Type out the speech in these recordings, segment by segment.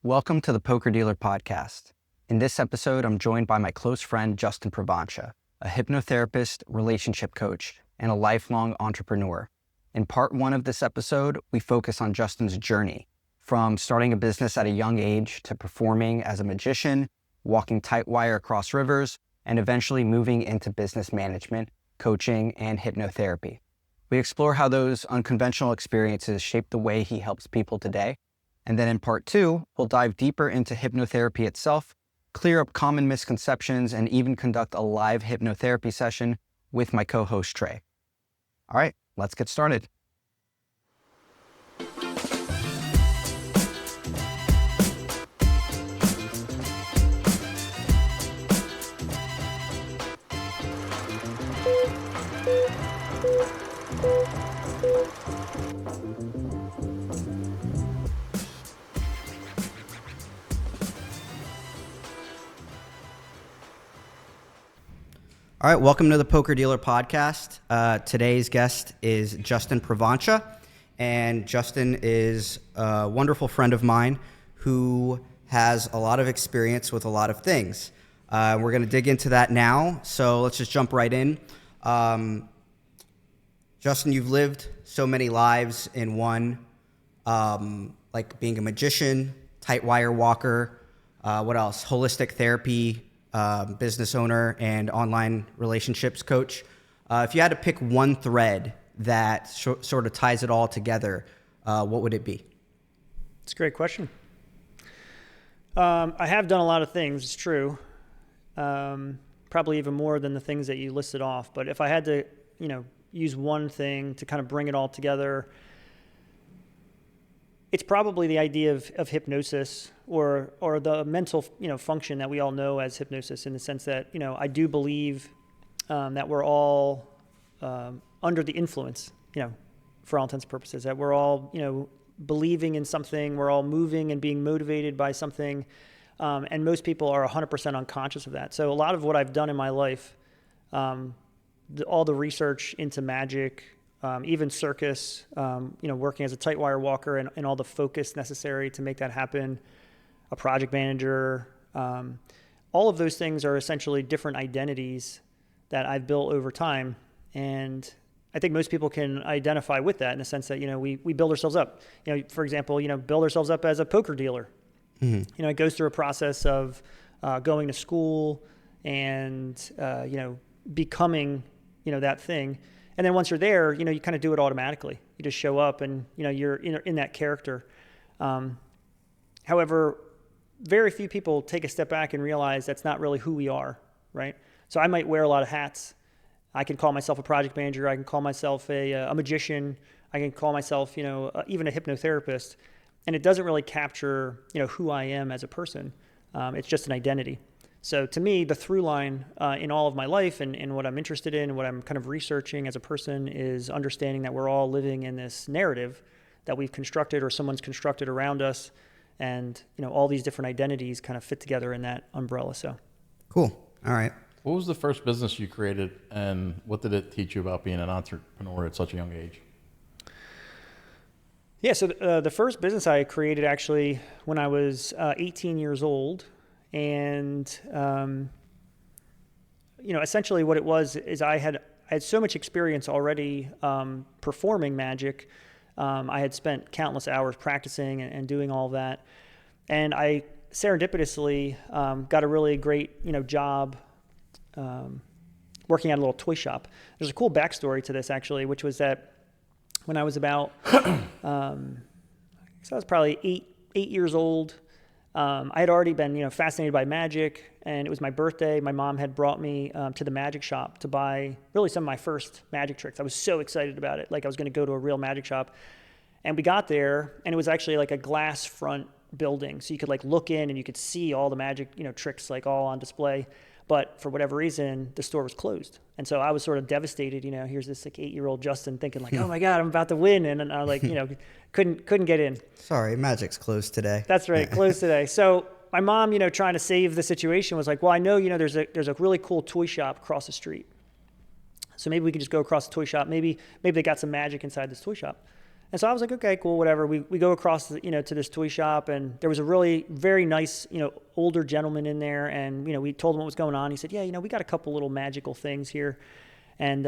Welcome to the Poker Dealer Podcast. In this episode, I'm joined by my close friend, Justin Provoncha, a hypnotherapist, relationship coach, and a lifelong entrepreneur. In part one of this episode, we focus on Justin's journey from starting a business at a young age to performing as a magician, walking tight wire across rivers, and eventually moving into business management, coaching, and hypnotherapy. We explore how those unconventional experiences shape the way he helps people today. And then in part two, we'll dive deeper into hypnotherapy itself, clear up common misconceptions, and even conduct a live hypnotherapy session with my co-host, Trey. All right, let's get started. All right, welcome to the Poker Dealer Podcast. Today's guest is Justin Provoncha, and Justin is a wonderful friend of mine who has a lot of experience with a lot of things. We're going to dig into that now, so let's just jump right in. Justin, you've lived so many lives in one, like being a magician, tight wire walker, what else? Holistic therapy, business owner, and online relationships coach. If you had to pick one thread that sort of ties it all together, what would it be? It's a great question. I have done a lot of things, it's true. Probably even more than the things that you listed off. But if I had to, use one thing to kind of bring it all together, it's probably the idea of hypnosis or the mental, function that we all know as hypnosis, in the sense that, I do believe that we're all under the influence, for all intents and purposes, that we're all, believing in something, we're all moving and being motivated by something, and most people are 100% unconscious of that. So a lot of what I've done in my life, all the research into magic, even circus, working as a tight wire walker and all the focus necessary to make that happen, a project manager, all of those things are essentially different identities that I've built over time. And I think most people can identify with that in the sense that, we build ourselves up. For example, build ourselves up as a poker dealer. Mm-hmm. It goes through a process of going to school and, becoming, that thing. And then once you're there, you kind of do it automatically. You just show up and, you're in that character. However, very few people take a step back and realize that's not really who we are, right? So I might wear a lot of hats. I can call myself a project manager. I can call myself a magician. I can call myself, even a hypnotherapist. And it doesn't really capture, who I am as a person. It's just an identity. So to me, the through line in all of my life and what I'm interested in and what I'm kind of researching as a person is understanding that we're all living in this narrative that we've constructed or someone's constructed around us. And, all these different identities kind of fit together in that umbrella. So cool. All right. What was the first business you created, and what did it teach you about being an entrepreneur at such a young age? Yeah, so the first business I created actually when I was 18 years old. And, essentially what it was is I had so much experience already performing magic. I had spent countless hours practicing and doing all that. And I serendipitously got a really great, job working at a little toy shop. There's a cool backstory to this, actually, which was that when I was about, I was probably eight years old, I had already been, fascinated by magic, and it was my birthday. My mom had brought me to the magic shop to buy really some of my first magic tricks. I was so excited about it, like I was going to go to a real magic shop. And we got there, and it was actually like a glass front building, so you could like look in and you could see all the magic, tricks like all on display. But for whatever reason, the store was closed. And so I was sort of devastated, here's this like 8-year-old Justin thinking like, oh my God, I'm about to win. And I like, couldn't get in. Sorry, magic's closed today. That's right, closed today. So my mom, trying to save the situation was like, well, I know, there's a really cool toy shop across the street. So maybe we could just go across the toy shop. Maybe they got some magic inside this toy shop. And so I was like, okay, cool, whatever. We go across, to this toy shop, and there was a really very nice, older gentleman in there, and we told him what was going on. He said, yeah, we got a couple little magical things here, and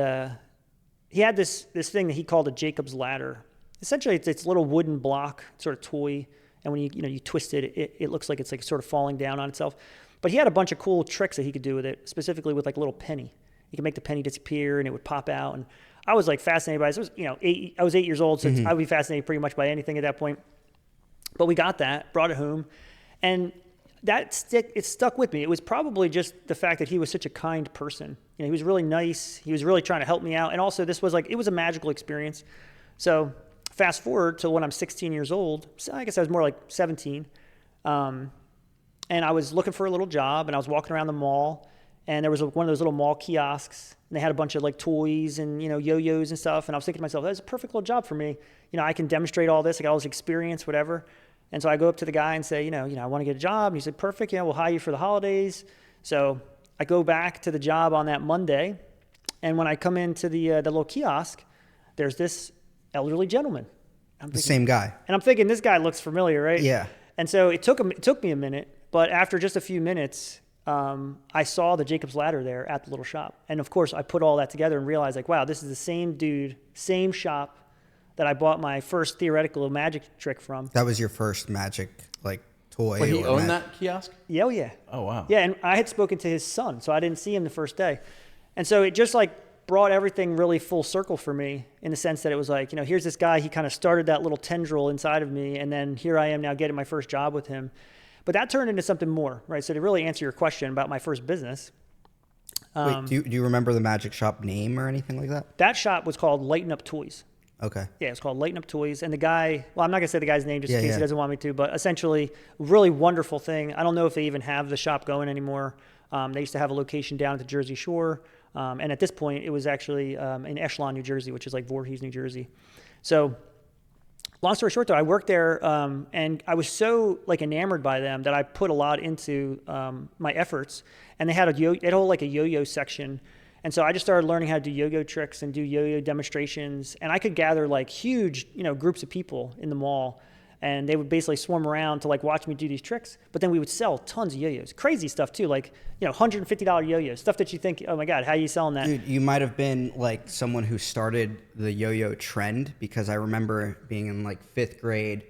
he had this thing that he called a Jacob's ladder. Essentially, it's a little wooden block sort of toy, and when you twist it, it looks like it's like sort of falling down on itself. But he had a bunch of cool tricks that he could do with it, specifically with like a little penny. You could make the penny disappear, and it would pop out, and I was like fascinated by this. I was 8 years old, so I would be fascinated pretty much by anything at that point. But we got that, brought it home, and it stuck with me. It was probably just the fact that he was such a kind person. He was really nice. He was really trying to help me out. And also it was a magical experience. So fast forward to when I'm 16 years old, so I guess I was more like 17. And I was looking for a little job, and I was walking around the mall, and there was one of those little mall kiosks, and they had a bunch of like toys and, yo-yos and stuff. And I was thinking to myself, that's a perfect little job for me. I can demonstrate all this. I got all this experience, whatever. And so I go up to the guy and say, I want to get a job. And he said, perfect. We'll hire you for the holidays. So I go back to the job on that Monday. And when I come into the little kiosk, there's this elderly gentleman. The same guy. And I'm thinking, this guy looks familiar, right? Yeah. And so it took me a minute, but after just a few minutes, I saw the Jacob's Ladder there at the little shop. And of course, I put all that together and realized, like, wow, this is the same dude, same shop that I bought my first theoretical magic trick from. That was your first magic, like, toy? Wait, he owned that kiosk? Yeah, oh, yeah. Oh, wow. Yeah, and I had spoken to his son, so I didn't see him the first day. And so it just, like, brought everything really full circle for me in the sense that it was like, here's this guy, he kind of started that little tendril inside of me, and then here I am now getting my first job with him. But that turned into something more, right? So to really answer your question about my first business. Wait, do you remember the magic shop name or anything like that? That shop was called Lighten Up Toys. Okay. Yeah, it's called Lighten Up Toys. And the guy, well, I'm not going to say the guy's name just in case he doesn't want me to, but essentially, really wonderful thing. I don't know if they even have the shop going anymore. They used to have a location down at the Jersey Shore. And at this point, it was actually in Echelon, New Jersey, which is like Voorhees, New Jersey. So long story short, though, I worked there, and I was so like enamored by them that I put a lot into my efforts. And they had a yo-yo section, and so I just started learning how to do yo-yo tricks and do yo-yo demonstrations. And I could gather like huge, groups of people in the mall, and they would basically swarm around to like watch me do these tricks. But then we would sell tons of yo-yos, crazy stuff too, like $150 yo-yos, stuff that you think, oh my God, how are you selling that? Dude, you might have been like someone who started the yo-yo trend, because I remember being in like 5th grade,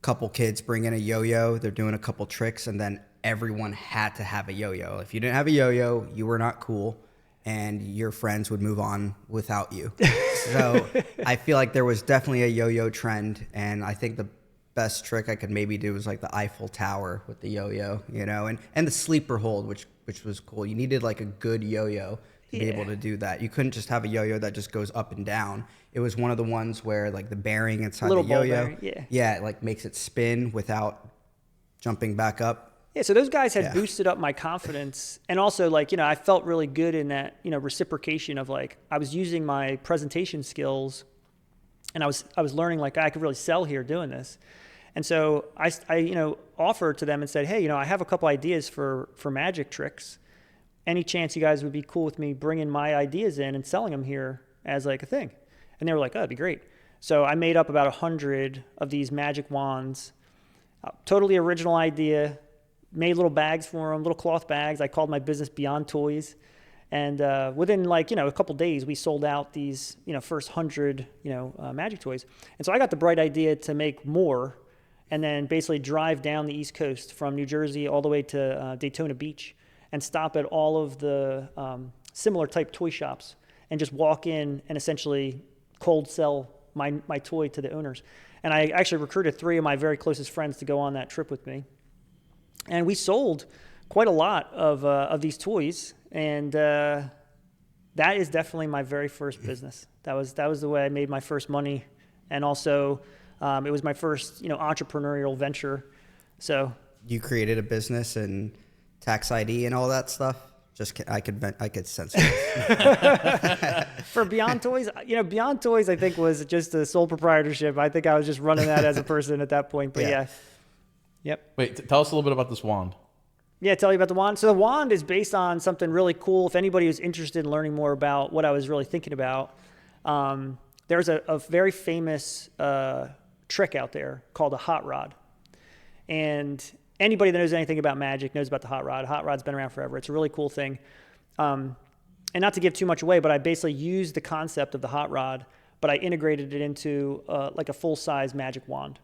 couple kids bring in a yo-yo, they're doing a couple tricks, and then everyone had to have a yo-yo. If you didn't have a yo-yo, you were not cool, and your friends would move on without you. So I feel like there was definitely a yo-yo trend, and I think the best trick I could maybe do was like the Eiffel Tower with the yo-yo, and the sleeper hold, which was cool. You needed like a good yo-yo to be able to do that. You couldn't just have a yo-yo that just goes up and down. It was one of the ones where like the bearing inside the yo-yo, it like makes it spin without jumping back up. Yeah, so those guys had boosted up my confidence, and also like, I felt really good in that, reciprocation of like, I was using my presentation skills, and I was learning like I could really sell here doing this. And so I offered to them and said, hey, I have a couple ideas for magic tricks. Any chance you guys would be cool with me bringing my ideas in and selling them here as like a thing? And they were like, oh, that'd be great. So I made up about 100 of these magic wands, totally original idea, made little bags for them, little cloth bags. I called my business Beyond Toys. And within like, a couple days, we sold out these, first 100, magic toys. And so I got the bright idea to make more and then basically drive down the East Coast from New Jersey all the way to Daytona Beach and stop at all of the similar type toy shops and just walk in and essentially cold sell my toy to the owners. And I actually recruited 3 of my very closest friends to go on that trip with me. And we sold quite a lot of these toys, and that is definitely my very first business. That was the way I made my first money, and also it was my first entrepreneurial venture. So you created a business and tax ID and all that stuff. I could sense it. For Beyond Toys, Beyond Toys I think was just a sole proprietorship. I think I was just running that as a person at that point. But yeah. Yep. Wait, tell us a little bit about this wand. Yeah, tell you about the wand. So the wand is based on something really cool. If anybody who's interested in learning more about what I was really thinking about, there's a very famous trick out there called a hot rod. And anybody that knows anything about magic knows about the hot rod. Hot rod's been around forever. It's a really cool thing. And not to give too much away, but I basically used the concept of the hot rod, but I integrated it into like a full-size magic wand.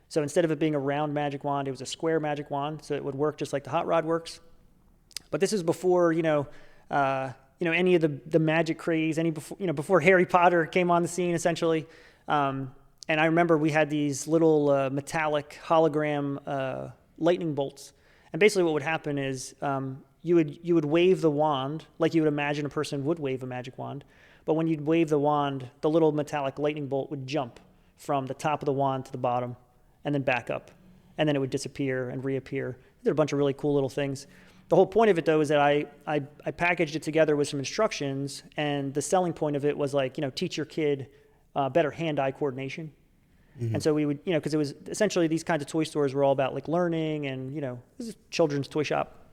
So instead of it being a round magic wand, it was a square magic wand, so it would work just like the hot rod works. But this is before, any of the magic craze, before Harry Potter came on the scene, essentially. And I remember we had these little metallic hologram lightning bolts. And basically what would happen is you would wave the wand like you would imagine a person would wave a magic wand. But when you'd wave the wand, the little metallic lightning bolt would jump from the top of the wand to the bottom and then back up. And then it would disappear and reappear. There are a bunch of really cool little things. The whole point of it, though, is that I packaged it together with some instructions, and the selling point of it was like, teach your kid better hand-eye coordination. Mm-hmm. And so we would, because it was essentially these kinds of toy stores were all about like learning and, this is a children's toy shop.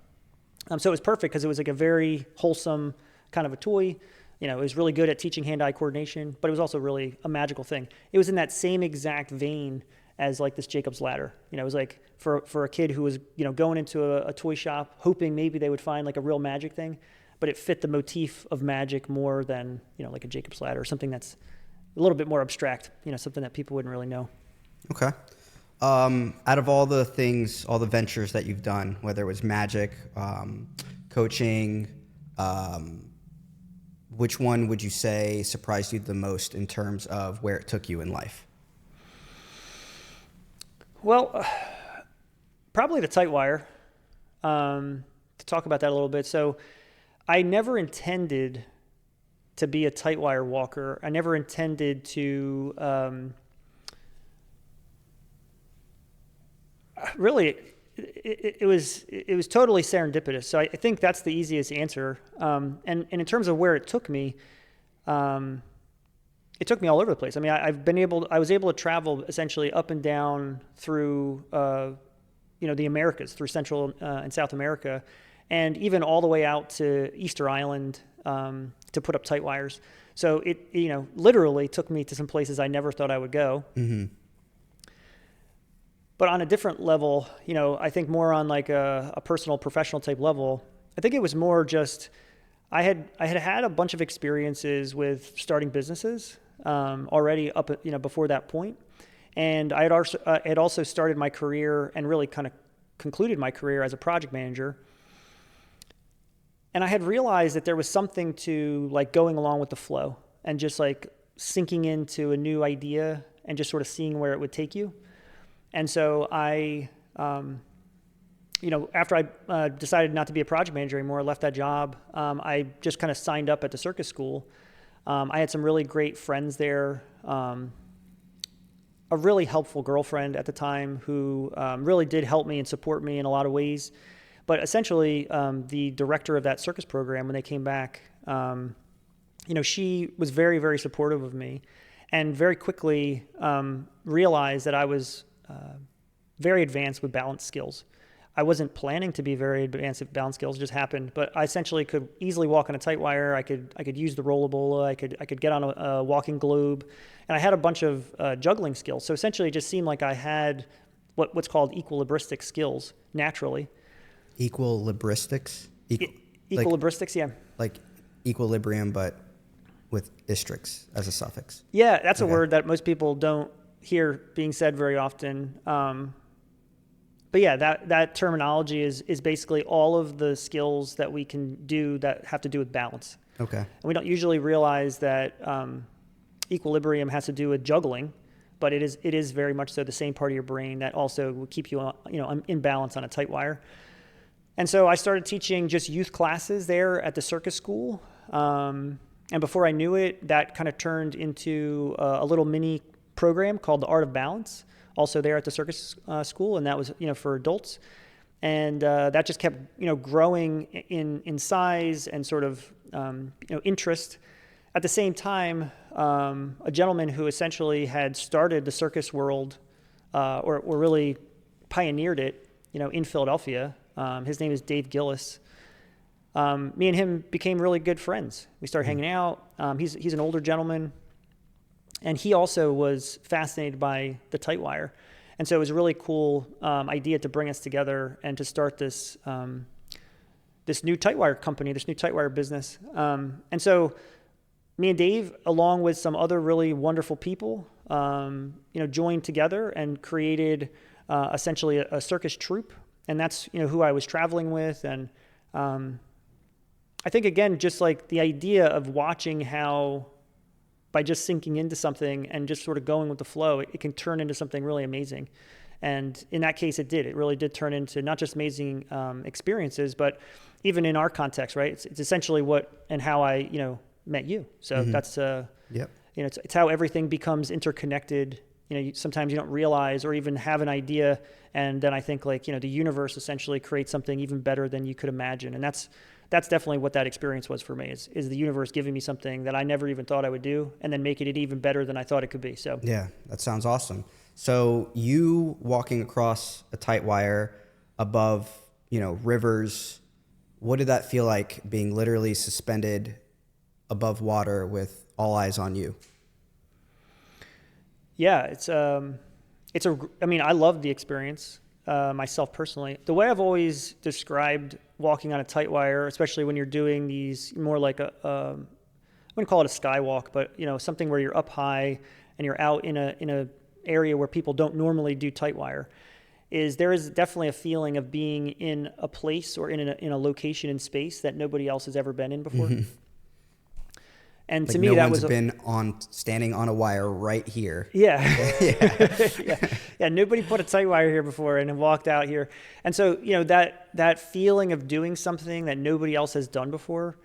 So it was perfect because it was like a very wholesome kind of a toy. It was really good at teaching hand-eye coordination, but it was also really a magical thing. It was in that same exact vein as like this Jacob's ladder. It was like for a kid who was, going into a toy shop, hoping maybe they would find like a real magic thing, but it fit the motif of magic more than, like a Jacob's ladder or something that's a little bit more abstract, something that people wouldn't really know. Okay. Out of all the things, all the ventures that you've done, whether it was magic, coaching, which one would you say surprised you the most in terms of where it took you in life? Well, probably the tight wire. To talk about that a little bit. So I never intended to be a tight wire walker. I never intended to really it was totally serendipitous. So I think that's the easiest answer. And in terms of where it took me all over the place. I mean, I was able to travel essentially up and down through the Americas, through Central and South America, and even all the way out to Easter Island to put up tight wires. So it literally took me to some places I never thought I would go. Mm-hmm. But on a different level, I think more on like a personal, professional type level, I think it was more just I had a bunch of experiences with starting businesses already up before that point, and I had also started my career and really kind of concluded my career as a project manager. And I had realized that there was something to like going along with the flow and just like sinking into a new idea and just sort of seeing where it would take you. And so I, after I decided not to be a project manager anymore, left that job, I just kind of signed up at the circus school. I had some really great friends there, a really helpful girlfriend at the time who really did help me and support me in a lot of ways. But essentially, the director of that circus program, when they came back, she was very, very supportive of me and very quickly realized that I was very advanced with balance skills. I wasn't planning to be very advanced with balance skills; it just happened. But I essentially could easily walk on a tight wire. I could use the rollabola. I could get on a walking globe, and I had a bunch of juggling skills. So essentially, it just seemed like I had what's called equilibristic skills naturally. Equilibristics? Equilibristics, yeah. Like equilibrium, but with istrix as a suffix. Yeah, that's a word that most people don't hear being said very often. But yeah, that terminology is basically all of the skills that we can do that have to do with balance. Okay. And we don't usually realize that equilibrium has to do with juggling, but it is very much so the same part of your brain that also will keep you in balance on a tight wire. And so I started teaching just youth classes there at the circus school. And before I knew it, that kind of turned into a little mini program called The Art of Balance, also there at the circus school. And that was, for adults. And that just kept, growing in size and sort of, interest. At the same time, a gentleman who essentially had started the circus world or really pioneered it, in Philadelphia, his name is Dave Gillis. Me and him became really good friends. We started hanging out. He's an older gentleman, And he also was fascinated by the tight wire. And so it was a really cool idea to bring us together and to start this this new tight wire company, this new tight wire business. And so me and Dave, along with some other really wonderful people, joined together and created essentially a circus troupe. And that's, who I was traveling with. And I think, again, just like the idea of watching how by just sinking into something and just sort of going with the flow, it can turn into something really amazing. And in that case, it did. It really did turn into not just amazing experiences, but even in our context, right? It's essentially what and how I, met you. So that's, it's how everything becomes interconnected. Sometimes you don't realize or even have an idea. And then I think the universe essentially creates something even better than you could imagine. And that's definitely what that experience was for me is the universe giving me something that I never even thought I would do and then making it even better than I thought it could be. So yeah, that sounds awesome. So you walking across a tight wire above, rivers, what did that feel like being literally suspended above water with all eyes on you? Yeah, I love the experience myself personally. The way I've always described walking on a tight wire, especially when you're doing these more like I wouldn't call it a skywalk, but something where you're up high and you're out in a area where people don't normally do tight wire, is there is definitely a feeling of being in a place or in a location in space that nobody else has ever been in before. And to me, no that one's was been standing on a wire right here. Yeah. Yeah. Nobody put a tight wire here before and then walked out here. And so, that feeling of doing something that nobody else has done before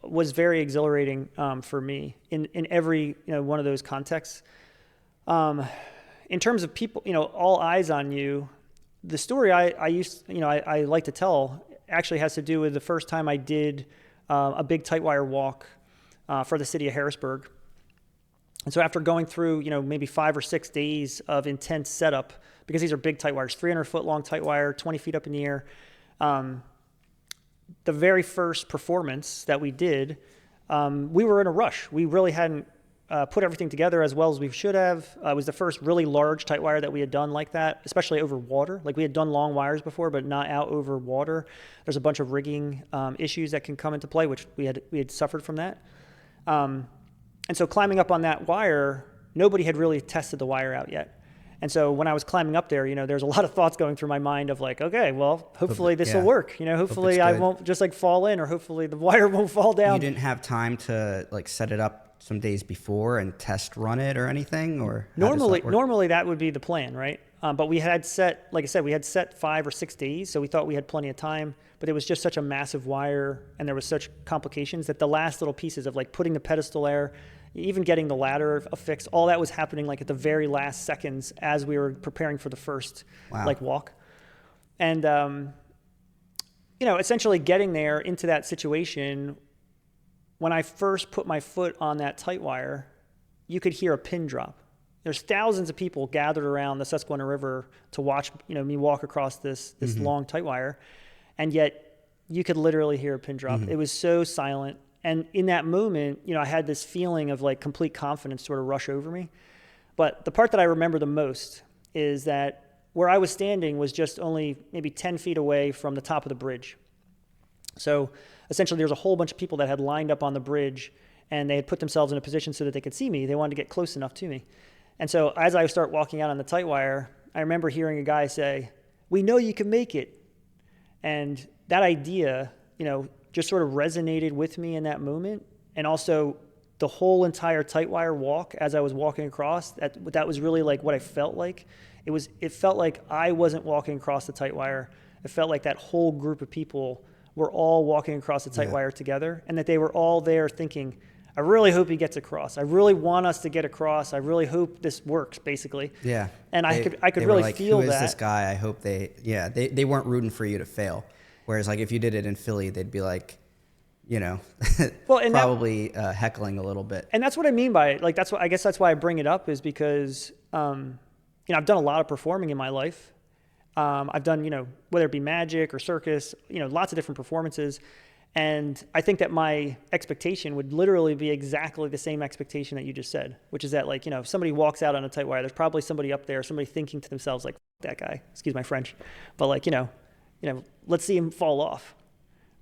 was very exhilarating for me in every, one of those contexts. In terms of people, all eyes on you, the story I like to tell actually has to do with the first time I did a big tight wire walk for the city of Harrisburg. And so after going through, maybe 5 or 6 days of intense setup, because these are big tight wires, 300-foot long tight wire, 20 feet up in the air, the very first performance that we did, we were in a rush. We really hadn't put everything together as well as we should have. It was the first really large tight wire that we had done like that, especially over water. Like we had done long wires before, but not out over water. There's a bunch of rigging issues that can come into play, which we had suffered from that. And so climbing up on that wire, nobody had really tested the wire out yet. And so when I was climbing up there, there's a lot of thoughts going through my mind of like, okay, well, hopefully this will work. Hopefully I won't just fall in, or hopefully the wire won't fall down. You didn't have time to set it up some days before and test run it or anything, or normally that would be the plan, right? But we had set, like I said, we had set 5 or 6 days, so we thought we had plenty of time. But it was just such a massive wire, and there was such complications that the last little pieces of putting the pedestal there, even getting the ladder affixed, all that was happening at the very last seconds as we were preparing for the first walk. And essentially getting there into that situation, when I first put my foot on that tight wire, you could hear a pin drop. There's thousands of people gathered around the Susquehanna River to watch, me walk across this long tight wire. And yet you could literally hear a pin drop. It was so silent. And in that moment, I had this feeling of complete confidence sort of rush over me. But the part that I remember the most is that where I was standing was just only maybe 10 feet away from the top of the bridge. So essentially there's a whole bunch of people that had lined up on the bridge, and they had put themselves in a position so that they could see me. They wanted to get close enough to me. And so as I start walking out on the tight wire, I remember hearing a guy say, "We know you can make it." And that idea, just sort of resonated with me in that moment. And also the whole entire tight wire walk, as I was walking across, that was really what I felt like. It felt like I wasn't walking across the tight wire. It felt like that whole group of people were all walking across the tight wire together, and that they were all there thinking, I really hope he gets across. I really want us to get across. I really hope this works, basically. Yeah. And I could really feel that. Who is this guy? I hope they weren't rooting for you to fail. Whereas if you did it in Philly, they'd be probably heckling a little bit. And that's what I mean by it. I guess that's why I bring it up, is because, I've done a lot of performing in my life. I've done, whether it be magic or circus, lots of different performances. And I think that my expectation would literally be exactly the same expectation that you just said, which is that, like, if somebody walks out on a tight wire, there's probably somebody up there, somebody thinking to themselves, like, that guy, excuse my French, but like, let's see him fall off,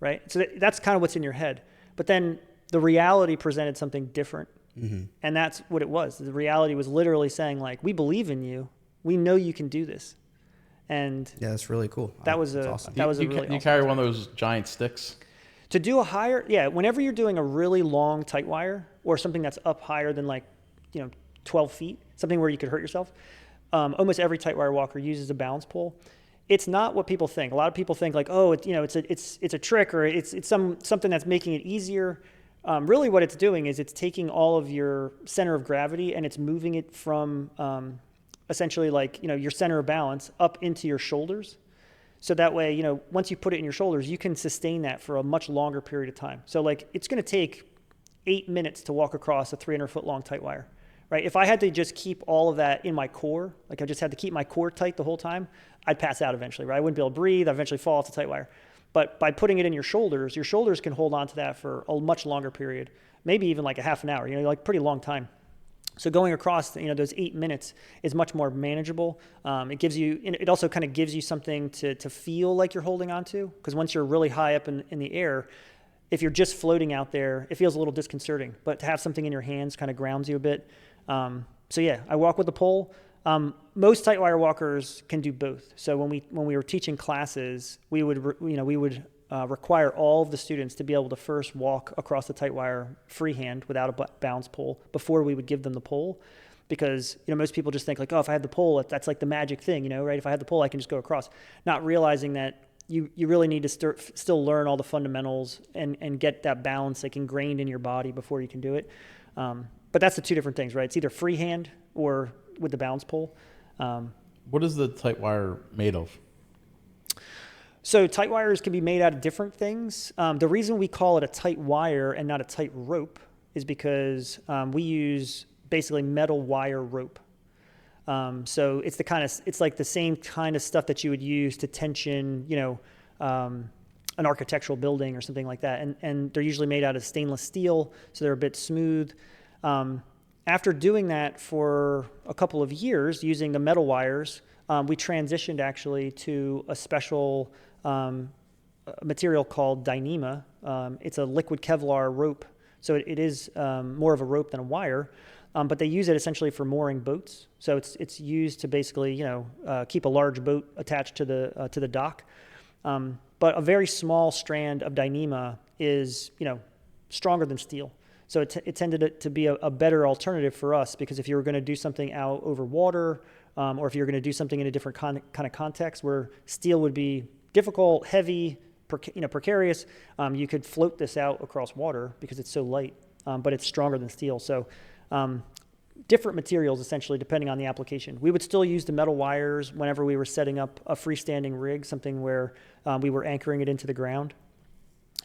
right? So that's kind of what's in your head. But then the reality presented something different. Mm-hmm. And that's what it was. The reality was literally saying, like, we believe in you. We know you can do this. And yeah, that's really cool. That was awesome. That was you, a really you awesome carry experience. one of those giant sticks? To do a higher, whenever you're doing a really long tight wire or something that's up higher than 12 feet, something where you could hurt yourself, almost every tight wire walker uses a balance pole. It's not what people think. A lot of people think like, oh, it's a trick, or it's something that's making it easier. Really what it's doing is it's taking all of your center of gravity and it's moving it from essentially your center of balance up into your shoulders. So that way, once you put it in your shoulders, you can sustain that for a much longer period of time. So it's going to take 8 minutes to walk across a 300-foot long tight wire, right? If I had to just keep all of that in my core, like I just had to keep my core tight the whole time, I'd pass out eventually, right? I wouldn't be able to breathe. I'd eventually fall off the tight wire. But by putting it in your shoulders can hold on to that for a much longer period, maybe even like a half an hour, pretty long time. So going across, those 8 minutes is much more manageable. It also kind of gives you something to feel like you're holding on to, because once you're really high up in the air, if you're just floating out there, it feels a little disconcerting. But to have something in your hands kind of grounds you a bit. So yeah, I walk with the pole. Most tight wire walkers can do both. So when we were teaching classes, we would require all of the students to be able to first walk across the tight wire freehand without a balance pole before we would give them the pole, because most people just think like, oh, if I have the pole, that's like the magic thing, right? If I have the pole, I can just go across, not realizing that you really need to still learn all the fundamentals and get that balance like ingrained in your body before you can do it. But that's the two different things, right? It's either freehand or with the balance pole. What is the tight wire made of? So tight wires can be made out of different things. The reason we call it a tight wire and not a tight rope is because we use basically metal wire rope. So it's like the same kind of stuff that you would use to tension, an architectural building or something like that. And they're usually made out of stainless steel, so they're a bit smooth. After doing that for a couple of years using the metal wires, we transitioned actually to a special material called Dyneema. It's a liquid Kevlar rope, so it is more of a rope than a wire, but they use it essentially for mooring boats. So it's used to basically keep a large boat attached to the dock. But a very small strand of Dyneema is stronger than steel. So it tended to be a better alternative for us, because if you were going to do something out over water, or if you're going to do something in a different kind of context where steel would be difficult, heavy, precarious, you could float this out across water because it's so light, but it's stronger than steel. So different materials, essentially, depending on the application. We would still use the metal wires whenever we were setting up a freestanding rig, something where we were anchoring it into the ground.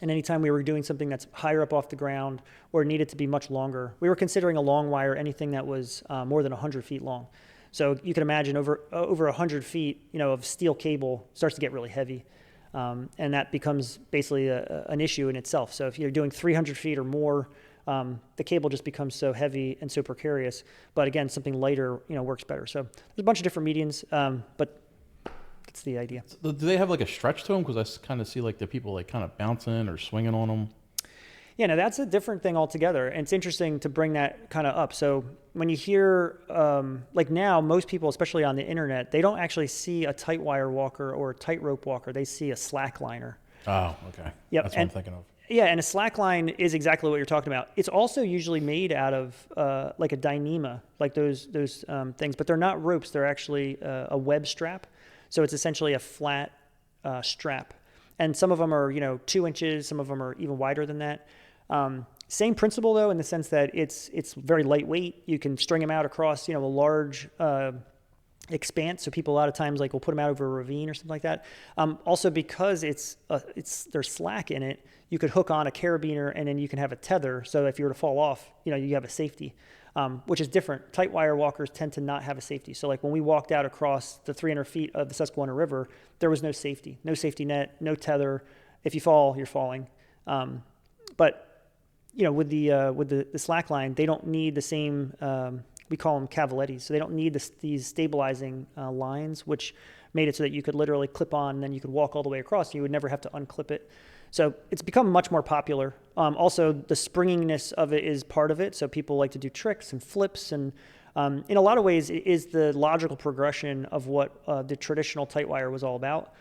And anytime we were doing something that's higher up off the ground or needed to be much longer, we were considering a long wire anything that was more than 100 feet long. So you can imagine over 100 feet, of steel cable starts to get really heavy, and that becomes basically an issue in itself. So if you're doing 300 feet or more, the cable just becomes so heavy and so precarious. But again, something lighter, works better. So there's a bunch of different mediums, but that's the idea. Do they have like a stretch to them? Because I kind of see like the people like kind of bouncing or swinging on them. Yeah, no, that's a different thing altogether. And it's interesting to bring that kind of up. So when you hear, like now, most people, especially on the internet, they don't actually see a tight wire walker or a tight rope walker. They see a slackliner. Oh, okay. Yep. That's what I'm thinking of. Yeah, and a slackline is exactly what you're talking about. It's also usually made out of like a Dyneema, like those things, but they're not ropes. They're actually a web strap. So it's essentially a flat strap. And some of them are, 2 inches. Some of them are even wider than that. Same principle, though, in the sense that it's very lightweight. You can string them out across, a large expanse. So people a lot of times will put them out over a ravine or something like that. Also, because there's slack in it, you could hook on a carabiner and then you can have a tether. So if you were to fall off, you have a safety, which is different. Tight wire walkers tend to not have a safety. So when we walked out across the 300 feet of the Susquehanna River, there was no safety net, no tether. If you fall, you're falling. But with the slack line, they don't need the same. We call them cavalettis, so they don't need these stabilizing lines, which made it so that you could literally clip on, and then you could walk all the way across. And you would never have to unclip it. So it's become much more popular. Also, the springiness of it is part of it. So people like to do tricks and flips, and in a lot of ways, it is the logical progression of what the traditional tight wire was all about.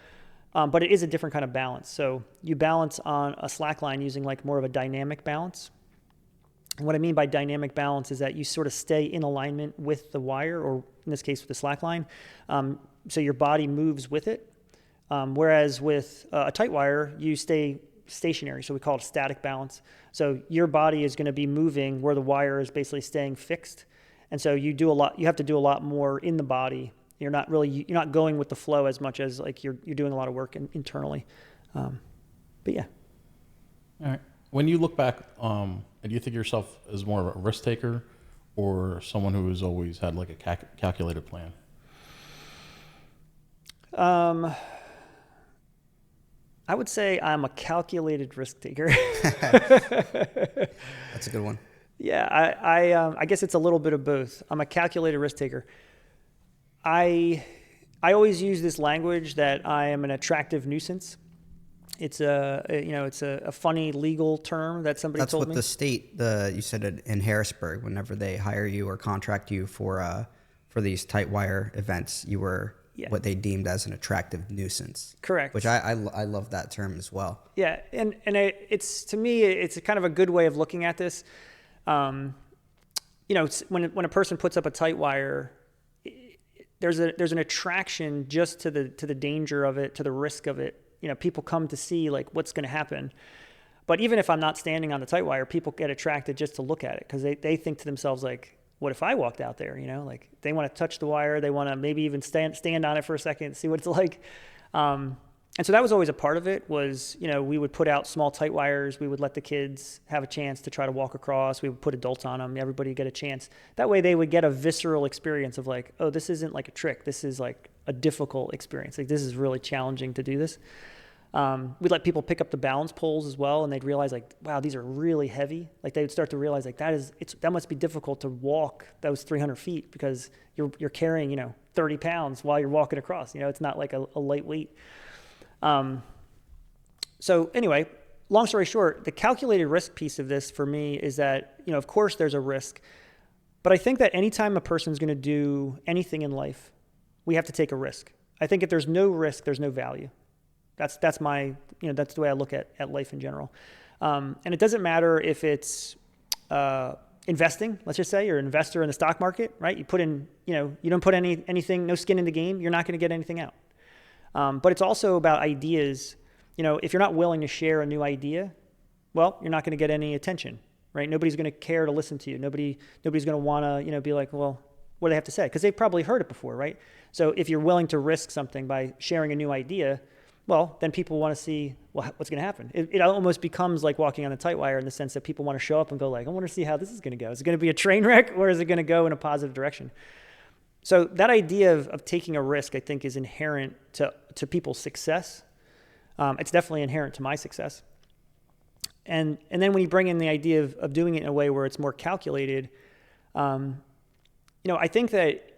But it is a different kind of balance. So you balance on a slack line using like more of a dynamic balance. And what I mean by dynamic balance is that you sort of stay in alignment with the wire, or in this case with the slack line. So your body moves with it. Whereas with a tight wire, you stay stationary. So we call it a static balance. So your body is going to be moving where the wire is basically staying fixed. And so you have to do a lot more in the body. You're not going with the flow as much as like you're doing a lot of work internally. But yeah. All right. When you look back, do you think of yourself as more of a risk taker or someone who has always had like a calculated plan? I would say I'm a calculated risk taker. That's a good one. Yeah, I guess it's a little bit of both. I'm a calculated risk taker. I always use this language that I am an attractive nuisance. It's a funny legal term that somebody told me. That's what the state, you said in Harrisburg, whenever they hire you or contract you for these tight wire events, you were what they deemed as an attractive nuisance. Correct. Which I love that term as well. Yeah, and it's, to me, it's a kind of a good way of looking at this. When a person puts up a tight wire, there's an attraction just to the danger of it, to the risk of it. People come to see like what's going to happen. But even if I'm not standing on the tight wire, people get attracted just to look at it, because they think to themselves like, what if I walked out there? Like they want to touch the wire, they want to maybe even stand on it for a second, see what it's like. And so that was always a part of it. Was we would put out small tight wires, we would let the kids have a chance to try to walk across, we would put adults on them, everybody would get a chance. That way they would get a visceral experience of like, oh, this isn't like a trick, this is like a difficult experience, like this is really challenging to do this. We'd let people pick up the balance poles as well, and they'd realize like, wow, these are really heavy. Like they would start to realize like that must be difficult to walk those 300 feet, because you're carrying 30 pounds while you're walking across. It's not like a light weight. So anyway, long story short, the calculated risk piece of this for me is that, of course there's a risk, but I think that anytime a person's going to do anything in life, we have to take a risk. I think if there's no risk, there's no value. That's my, that's the way I look at life in general. And it doesn't matter if it's, investing, let's just say you're an investor in the stock market, right? You put in, you don't put anything, no skin in the game, you're not going to get anything out. But it's also about ideas. If you're not willing to share a new idea, well, you're not going to get any attention, right? Nobody's going to care to listen to you. Nobody's going to want to, be like, well, what do they have to say? Because they've probably heard it before, right? So if you're willing to risk something by sharing a new idea, well, then people want to see, well, what's going to happen. It almost becomes like walking on a tight wire in the sense that people want to show up and go like, I want to see how this is going to go. Is it going to be a train wreck, or is it going to go in a positive direction? So that idea of taking a risk, I think, is inherent to people's success. It's definitely inherent to my success. And then when you bring in the idea of doing it in a way where it's more calculated, I think that,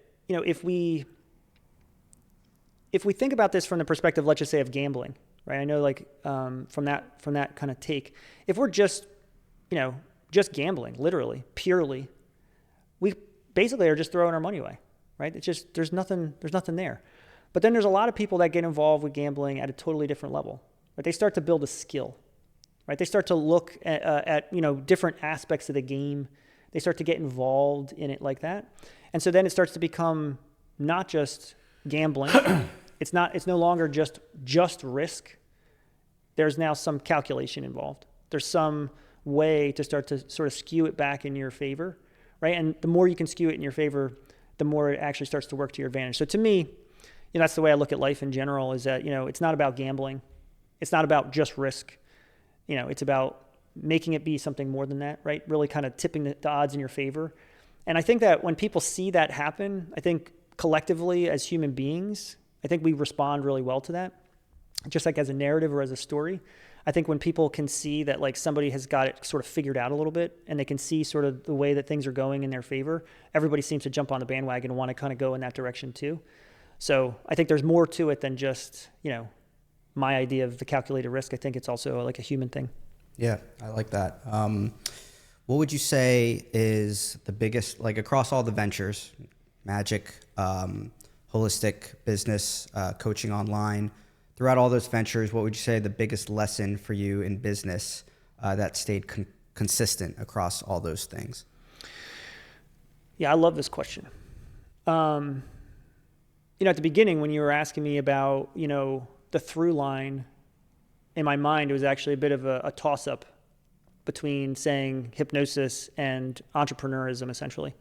if we think about this from the perspective, let's just say, of gambling, right? I know like from that kind of take, if we're just gambling, literally, purely, we basically are just throwing our money away, right? It's just, there's nothing there. But then there's a lot of people that get involved with gambling at a totally different level, right? They start to build a skill, right? They start to look at different aspects of the game. They start to get involved in it like that. And so then it starts to become not just gambling. It's no longer just risk. There's now some calculation involved. There's some way to start to sort of skew it back in your favor, right? And the more you can skew it in your favor, the more it actually starts to work to your advantage. So to me, that's the way I look at life in general, is that, it's not about gambling. It's not about just risk. It's about making it be something more than that, right? Really kind of tipping the odds in your favor. And I think that when people see that happen, I think collectively as human beings, I think we respond really well to that. just like as a narrative or as a story. I think when people can see that like somebody has got it sort of figured out a little bit, and they can see sort of the way that things are going in their favor, everybody seems to jump on the bandwagon and want to kind of go in that direction too. So I think there's more to it than just, my idea of the calculated risk. I think it's also like a human thing. Yeah, I like that. What would you say is the biggest, like across all the ventures, magic, holistic business, coaching online, throughout all those ventures, what would you say the biggest lesson for you in business that stayed consistent across all those things? Yeah, I love this question. At the beginning when you were asking me about, the through line, in my mind, it was actually a bit of a toss-up between saying hypnosis and entrepreneurism, essentially.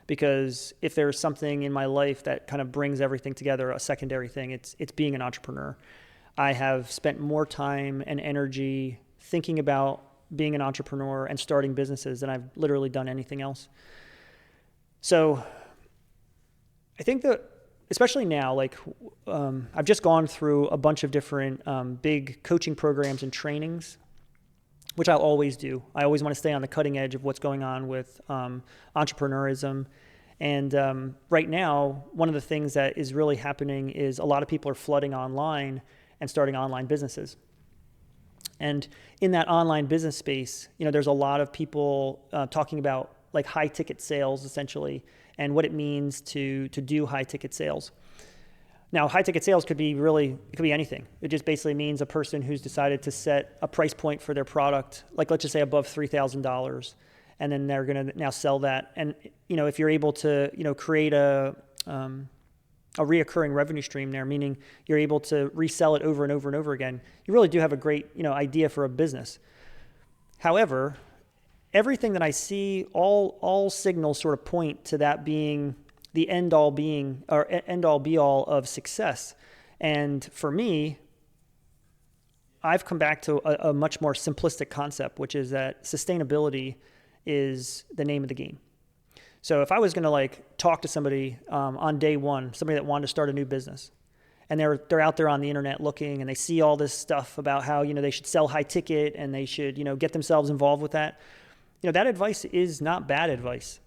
Because if there's something in my life that kind of brings everything together, a secondary thing, it's being an entrepreneur. I have spent more time and energy thinking about being an entrepreneur and starting businesses than I've literally done anything else. So I think that, especially now, I've just gone through a bunch of different big coaching programs and trainings, which I'll always do. I always want to stay on the cutting edge of what's going on with entrepreneurism. And right now, one of the things that is really happening is a lot of people are flooding online and starting online businesses. And in that online business space, there's a lot of people talking about like high ticket sales, essentially, and what it means to do high ticket sales. Now, high ticket sales could be anything. It just basically means a person who's decided to set a price point for their product, like let's just say above $3,000, and then they're going to now sell that. And if you're able to create a reoccurring revenue stream there, meaning you're able to resell it over and over and over again, you really do have a great idea for a business. However, everything that I see, all signals sort of point to that being the end all be all of success. And for me, I've come back to a much more simplistic concept, which is that sustainability is the name of the game. So if I was going to talk to somebody on day one, somebody that wanted to start a new business, and they're out there on the internet looking, and they see all this stuff about how they should sell high ticket and they should get themselves involved with that. That advice is not bad advice.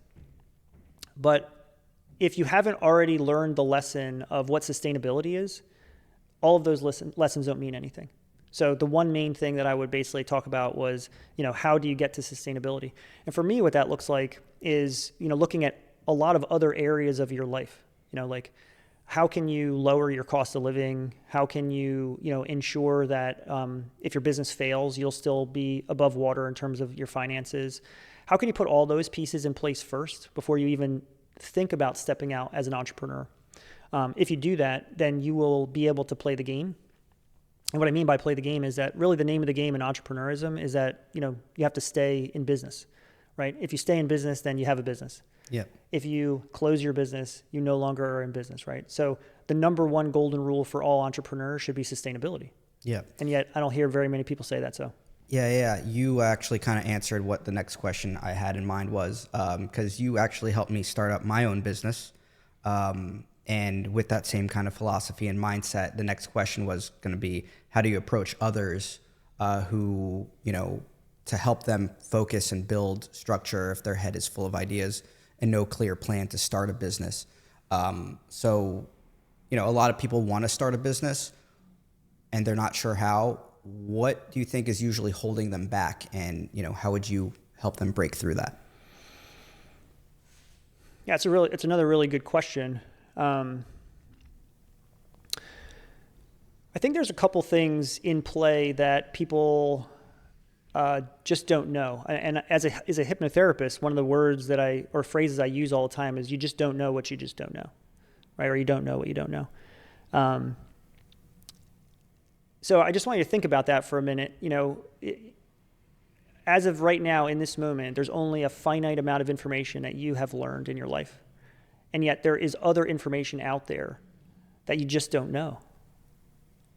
But if you haven't already learned the lesson of what sustainability is, all of those lessons don't mean anything. So the one main thing that I would basically talk about was, how do you get to sustainability? And for me, what that looks like is, looking at a lot of other areas of your life. Like how can you lower your cost of living? How can you, ensure that if your business fails, you'll still be above water in terms of your finances? How can you put all those pieces in place first before you even think about stepping out as an entrepreneur? If you do that, then you will be able to play the game. And what I mean by play the game is that really the name of the game in entrepreneurism is that, you have to stay in business, right? If you stay in business, then you have a business. Yeah. If you close your business, you no longer are in business, right? So the number one golden rule for all entrepreneurs should be sustainability. Yeah. And yet I don't hear very many people say that. So. Yeah. You actually kind of answered what the next question I had in mind was, because you actually helped me start up my own business. And with that same kind of philosophy and mindset, the next question was going to be, how do you approach others who, to help them focus and build structure if their head is full of ideas and no clear plan to start a business? So, a lot of people want to start a business and they're not sure how. What do you think is usually holding them back? And, how would you help them break through that? Yeah, it's another really good question. I think there's a couple things in play that people just don't know. And as a hypnotherapist, one of the words or phrases I use all the time is you just don't know what you just don't know, right? Or you don't know what you don't know. So I just want you to think about that for a minute. As of right now, in this moment, there's only a finite amount of information that you have learned in your life. And yet there is other information out there that you just don't know.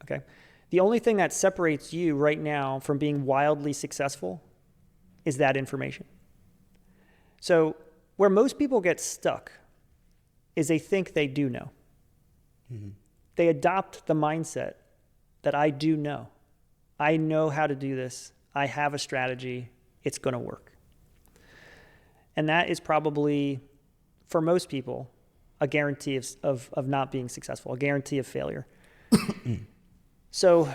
Okay? The only thing that separates you right now from being wildly successful is that information. So where most people get stuck is they think they do know. Mm-hmm. They adopt the mindset that I do know. I know how to do this. I have a strategy. It's going to work. And that is probably, for most people, a guarantee of not being successful, a guarantee of failure. So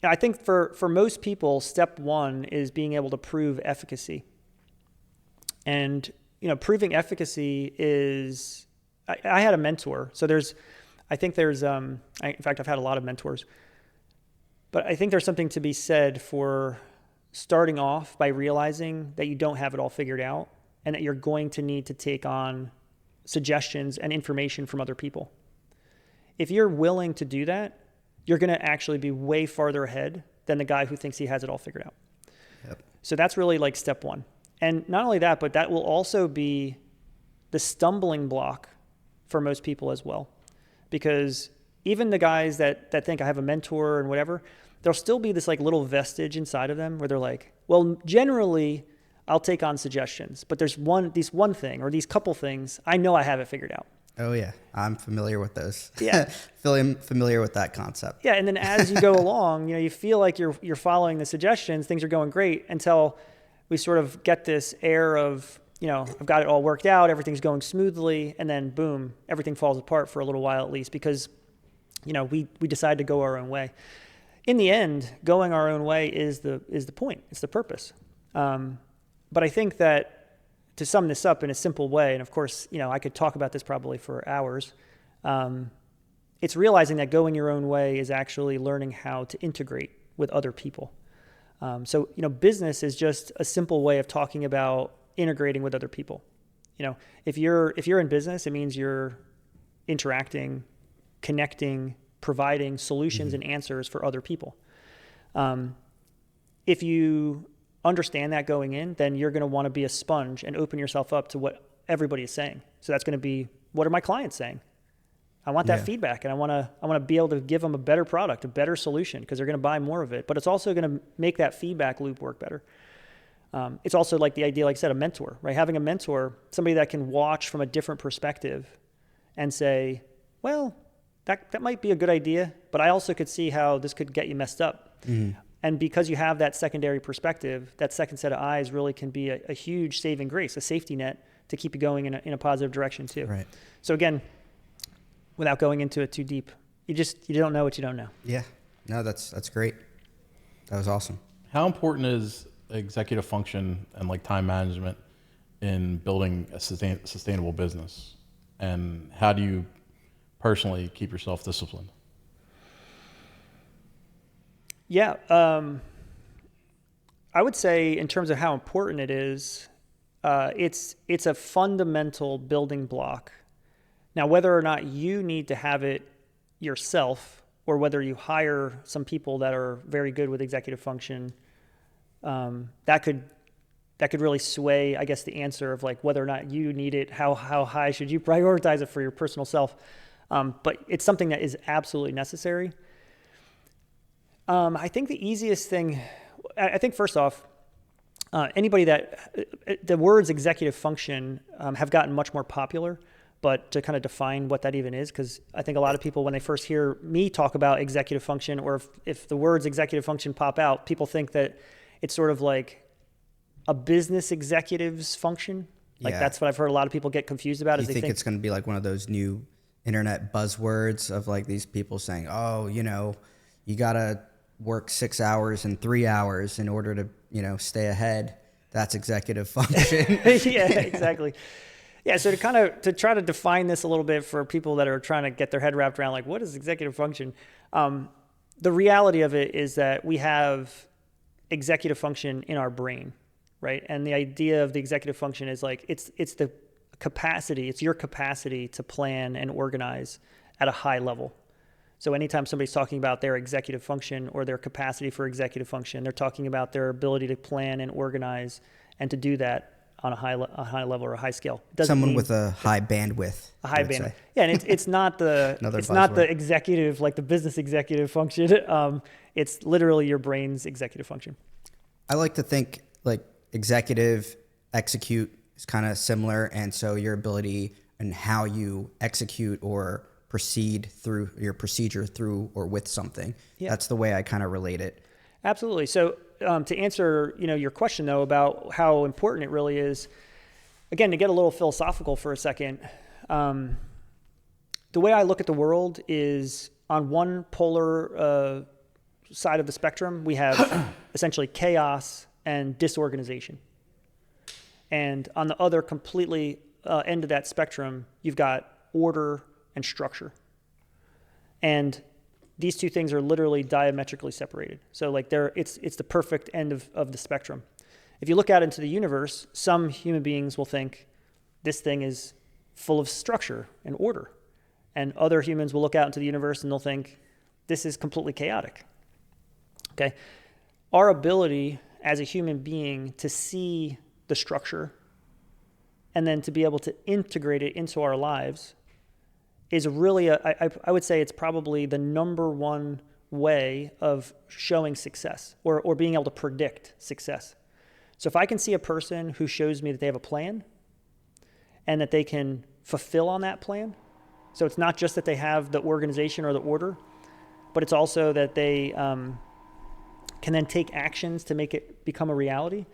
I think for most people, step one is being able to prove efficacy. And, proving efficacy is, I had a mentor. So in fact, I've had a lot of mentors, but I think there's something to be said for starting off by realizing that you don't have it all figured out and that you're going to need to take on suggestions and information from other people. If you're willing to do that, you're going to actually be way farther ahead than the guy who thinks he has it all figured out. Yep. So that's really like step one. And not only that, but that will also be the stumbling block for most people as well. Because even the guys that think I have a mentor and whatever, there'll still be this like little vestige inside of them where they're like, well, generally I'll take on suggestions, but there's these one thing or these couple things, I know I have it figured out. Oh yeah, I'm familiar with those. Yeah. Feeling familiar with that concept. Yeah, and then as you go along, you feel like you're following the suggestions, things are going great until we sort of get this air of, I've got it all worked out, everything's going smoothly, and then boom, everything falls apart for a little while at least because, we decide to go our own way. In the end, going our own way is the point. It's the purpose. But I think that to sum this up in a simple way, and of course, I could talk about this probably for hours, it's realizing that going your own way is actually learning how to integrate with other people. So business is just a simple way of talking about integrating with other people. If you're in business, it means you're interacting, connecting, providing solutions and answers for other people. If you understand that going in, then you're going to want to be a sponge and open yourself up to what everybody is saying. So that's going to be, what are my clients saying? I want that feedback, and I want to be able to give them a better product, a better solution, because they're going to buy more of it. But it's also going to make that feedback loop work better. It's also like the idea, like I said, a mentor, right? Having a mentor, somebody that can watch from a different perspective and say, well, that might be a good idea, but I also could see how this could get you messed up. Mm-hmm. And because you have that secondary perspective, that second set of eyes really can be a huge saving grace, a safety net to keep you going in a positive direction too. Right. So again, without going into it too deep, you don't know what you don't know. Yeah. No, that's great. That was awesome. How important is executive function and like time management in building a sustainable business? And how do you personally keep yourself disciplined? Yeah. I would say in terms of how important it is, it's a fundamental building block. Now, whether or not you need to have it yourself or whether you hire some people that are very good with executive function, that could really sway, I guess, the answer of like whether or not you need it, how high should you prioritize it for your personal self. But it's something that is absolutely necessary. I think the easiest thing, I think first off, anybody the words executive function have gotten much more popular, but to kind of define what that even is, because I think a lot of people, when they first hear me talk about executive function, or if the words executive function pop out, people think that it's sort of like a business executive's function. Like that's what I've heard a lot of people get confused about. You think it's going to be like one of those new internet buzzwords of like these people saying, oh, you got to work 6 hours and 3 hours in order to, stay ahead. That's executive function. Yeah, exactly. Yeah. So to try to define this a little bit for people that are trying to get their head wrapped around, like, what is executive function? The reality of it is that we have executive function in our brain, right? And the idea of the executive function is like, it's the capacity, it's your capacity to plan and organize at a high level. So anytime somebody's talking about their executive function or their capacity for executive function, they're talking about their ability to plan and organize and to do that on a high level or a high scale. Someone with a high bandwidth. A high bandwidth. Yeah, and it's not the not the executive, like the business executive function. It's literally your brain's executive function. I like to think like executive, execute is kind of similar, and so your ability and how you execute or proceed through your procedure through or with something. Yeah. That's the way I kind of relate it. Absolutely. So to answer, your question though about how important it really is, again, to get a little philosophical for a second, the way I look at the world is on one polar side of the spectrum, we have essentially chaos and disorganization. And on the other completely end of that spectrum, you've got order and structure. And these two things are literally diametrically separated. So like it's the perfect end of the spectrum. If you look out into the universe, some human beings will think this thing is full of structure and order. And other humans will look out into the universe and they'll think this is completely chaotic. Okay? Our ability as a human being to see the structure and then to be able to integrate it into our lives is really, I would say it's probably the number one way of showing success or being able to predict success. So if I can see a person who shows me that they have a plan and that they can fulfill on that plan, so it's not just that they have the organization or the order, but it's also that they can then take actions to make it become a reality.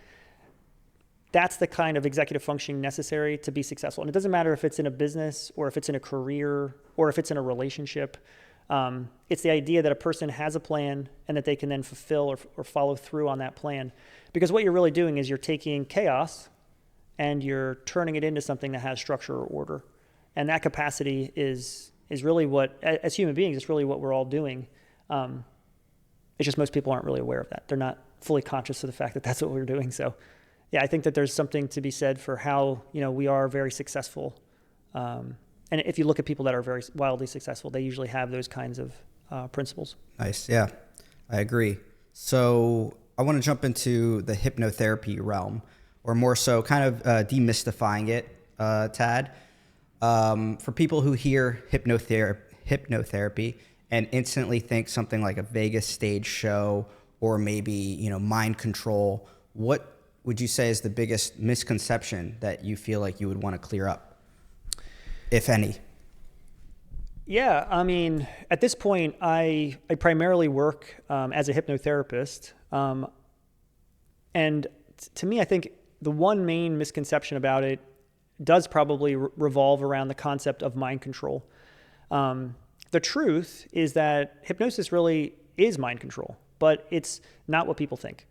That's the kind of executive functioning necessary to be successful. And it doesn't matter if it's in a business or if it's in a career or if it's in a relationship. It's the idea that a person has a plan and that they can then fulfill or follow through on that plan. Because what you're really doing is you're taking chaos and you're turning it into something that has structure or order. And that capacity is really what, as human beings, it's really what we're all doing. It's just most people aren't really aware of that. They're not fully conscious of the fact that that's what we're doing. So yeah, I think that there's something to be said for how, we are very successful. And if you look at people that are very wildly successful, they usually have those kinds of principles. Nice. Yeah, I agree. So I want to jump into the hypnotherapy realm, or more so kind of demystifying it, Tad. For people who hear hypnotherapy and instantly think something like a Vegas stage show or maybe, mind control, what would you say is the biggest misconception that you feel like you would want to clear up, if any? Yeah, I mean, at this point, I primarily work as a hypnotherapist. And to me, I think the one main misconception about it does probably revolve around the concept of mind control. The truth is that hypnosis really is mind control, but it's not what people think.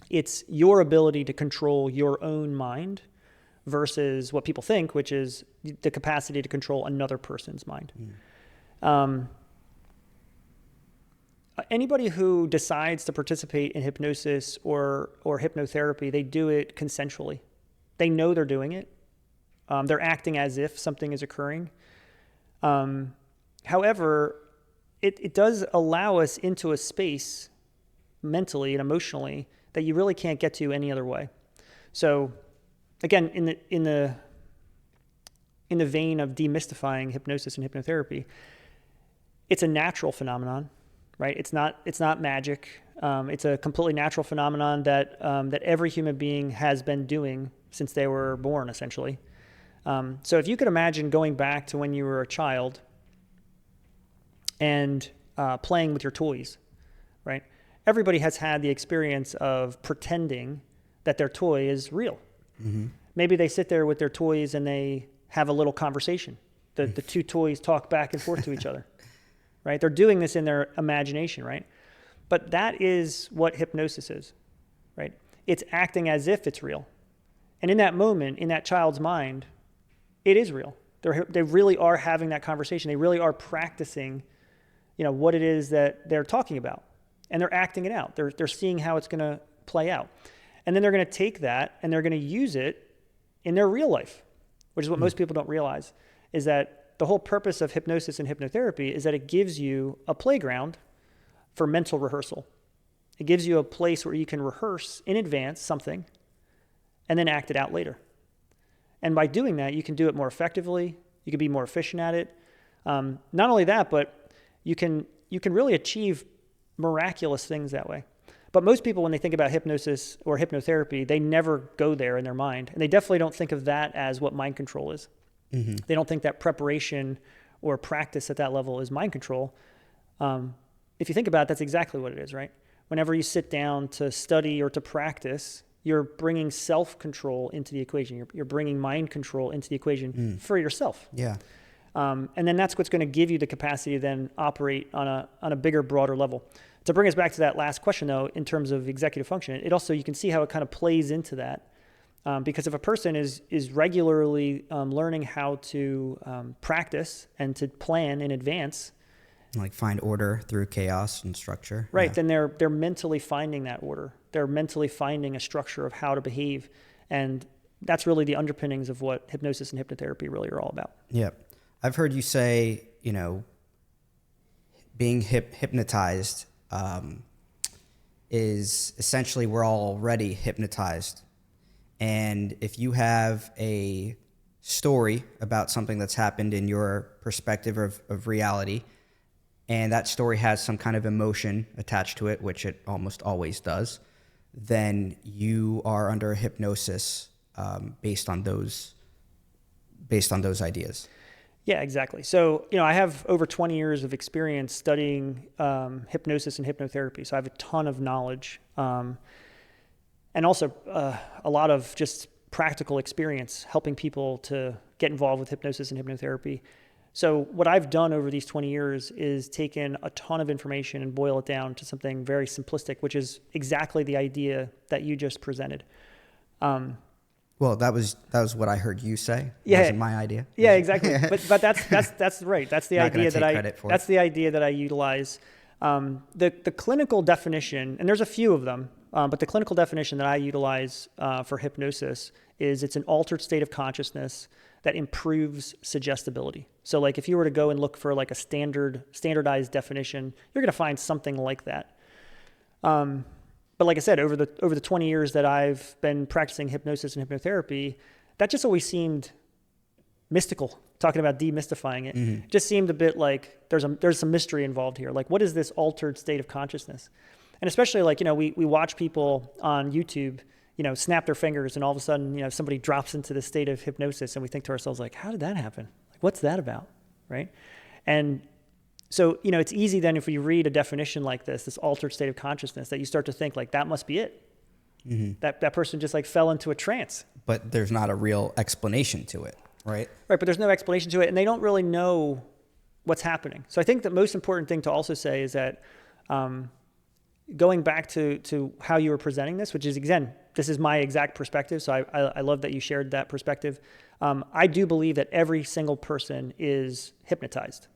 It's your ability to control your own mind versus what people think, which is the capacity to control another person's mind. Anybody who decides to participate in hypnosis or hypnotherapy, they do it consensually. They know they're doing it. They're acting as if something is occurring. However, it does allow us into a space mentally and emotionally that you really can't get to any other way. So again, in the vein of demystifying hypnosis and hypnotherapy, it's a natural phenomenon, right? It's not magic. It's a completely natural phenomenon that every human being has been doing since they were born, essentially. So if you could imagine going back to when you were a child and playing with your toys, right? Everybody has had the experience of pretending that their toy is real. Mm-hmm. Maybe they sit there with their toys and they have a little conversation. The two toys talk back and forth to each other, right? They're doing this in their imagination, right? But that is what hypnosis is, right? It's acting as if it's real. And in that moment, in that child's mind, it is real. They really are having that conversation. They really are practicing, what it is that they're talking about. And they're acting it out. They're seeing how it's going to play out. And then they're going to take that and they're going to use it in their real life, which is what most people don't realize, is that the whole purpose of hypnosis and hypnotherapy is that it gives you a playground for mental rehearsal. It gives you a place where you can rehearse in advance something and then act it out later. And by doing that, you can do it more effectively. You can be more efficient at it. Not only that, but you can really achieve miraculous things that way. But most people, when they think about hypnosis or hypnotherapy, they never go there in their mind. And they definitely don't think of that as what mind control is. Mm-hmm. They don't think that preparation or practice at that level is mind control. If you think about it, that's exactly what it is, right? Whenever you sit down to study or to practice, you're bringing self-control into the equation. You're bringing mind control into the equation for yourself. Yeah. And then that's what's going to give you the capacity to then operate on a bigger, broader level. To bring us back to that last question, though, in terms of executive function, it also, you can see how it kind of plays into that. Because if a person is regularly learning how to practice and to plan in advance, Like find order through chaos and structure. right, Yeah. then they're mentally finding that order. They're mentally finding a structure of how to behave. And that's really the underpinnings of what hypnosis and hypnotherapy really are all about. Yeah. I've heard you say, being hypnotized is essentially we're already hypnotized. And if you have a story about something that's happened in your perspective of reality, and that story has some kind of emotion attached to it, which it almost always does, then you are under hypnosis based on those ideas. Yeah, exactly. So, I have over 20 years of experience studying hypnosis and hypnotherapy. So I have a ton of knowledge and also a lot of just practical experience helping people to get involved with hypnosis and hypnotherapy. So what I've done over these 20 years is taken a ton of information and boil it down to something very simplistic, which is exactly the idea that you just presented. Well, that was what I heard you say. It Yeah. wasn't my idea. Yeah, exactly. But that's right. That's the Not gonna idea take credit for that's it. the idea that I utilize. The clinical definition, and there's a few of them, but the clinical definition that I utilize for hypnosis is it's an altered state of consciousness that improves suggestibility. So like if you were to go and look for like a standardized definition, you're going to find something like that. But like I said, over the 20 years that I've been practicing hypnosis and hypnotherapy, that just always seemed mystical. Talking about demystifying it, Mm-hmm. just seemed a bit like there's some mystery involved here. Like, what is this altered state of consciousness? And especially like, we watch people on YouTube, snap their fingers and all of a sudden, somebody drops into the state of hypnosis and we think to ourselves like, how did that happen? Like, what's that about? Right. And so, it's easy then if we read a definition like this altered state of consciousness, that you start to think like, that must be it. Mm-hmm. That person just like fell into a trance. But there's not a real explanation to it, right? Right. But there's no explanation to it and they don't really know what's happening. So I think the most important thing to also say is that, going back to how you were presenting this, which is, again, this is my exact perspective. So I love that you shared that perspective. I do believe that every single person is hypnotized,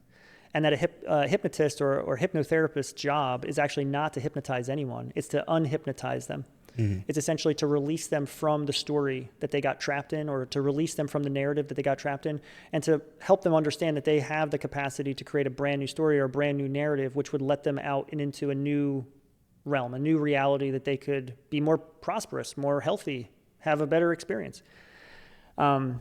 and that a hypnotist or hypnotherapist's job is actually not to hypnotize anyone. It's to unhypnotize them. Mm-hmm. It's essentially to release them from the story that they got trapped in, or to release them from the narrative that they got trapped in, and to help them understand that they have the capacity to create a brand new story or a brand new narrative, which would let them out and into a new realm, a new reality that they could be more prosperous, more healthy, have a better experience. When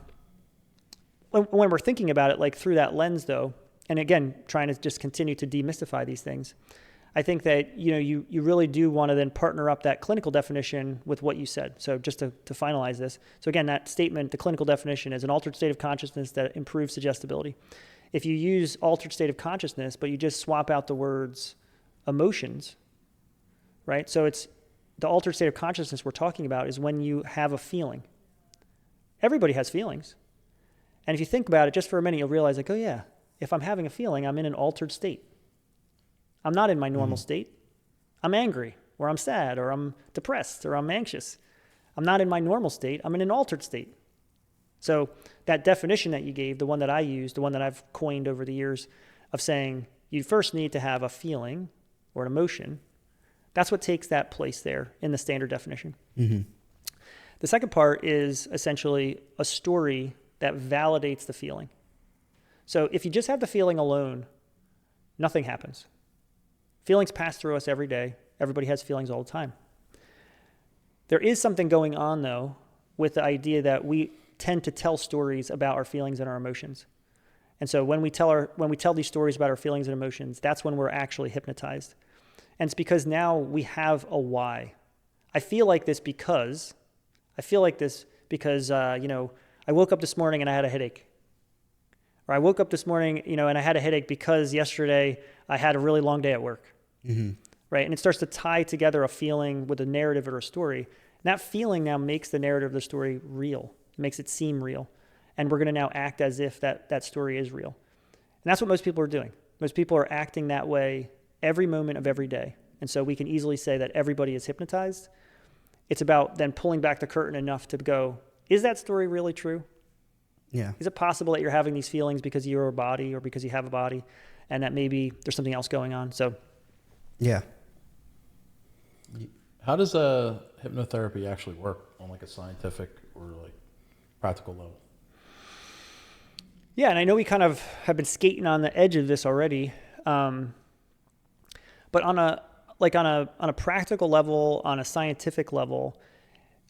we're thinking about it like through that lens though, and again, trying to just continue to demystify these things, I think that, you really do want to then partner up that clinical definition with what you said. So just to finalize this. So again, that statement, the clinical definition is an altered state of consciousness that improves suggestibility. If you use altered state of consciousness, but you just swap out the words emotions, right? So it's the altered state of consciousness we're talking about is when you have a feeling. Everybody has feelings. And if you think about it just for a minute, you'll realize like, oh yeah, if I'm having a feeling, I'm in an altered state. I'm not in my normal state. I'm angry, or I'm sad, or I'm depressed, or I'm anxious. I'm not in my normal state. I'm in an altered state. So that definition that you gave, the one that I used, the one that I've coined over the years of saying you first need to have a feeling or an emotion, that's what takes that place there in the standard definition. Mm-hmm. The second part is essentially a story that validates the feeling. So if you just have the feeling alone, nothing happens. Feelings pass through us every day. Everybody has feelings all the time. There is something going on, though, with the idea that we tend to tell stories about our feelings and our emotions. And so when we tell these stories about our feelings and emotions, that's when we're actually hypnotized. And it's because now we have a why. I feel like this because, I woke up this morning and I had a headache. Or I woke up this morning, and I had a headache because yesterday I had a really long day at work. Mm-hmm. Right? And it starts to tie together a feeling with a narrative or a story. And that feeling now makes the narrative of the story real. It makes it seem real. And we're going to now act as if that story is real. And that's what most people are doing. Most people are acting that way every moment of every day. And so we can easily say that everybody is hypnotized. It's about then pulling back the curtain enough to go, is that story really true? Yeah. Is it possible that you're having these feelings because you're a body or because you have a body, and that maybe there's something else going on? So, yeah. How does hypnotherapy actually work on like a scientific or like practical level? Yeah, and I know we kind of have been skating on the edge of this already, but on a practical level, on a scientific level,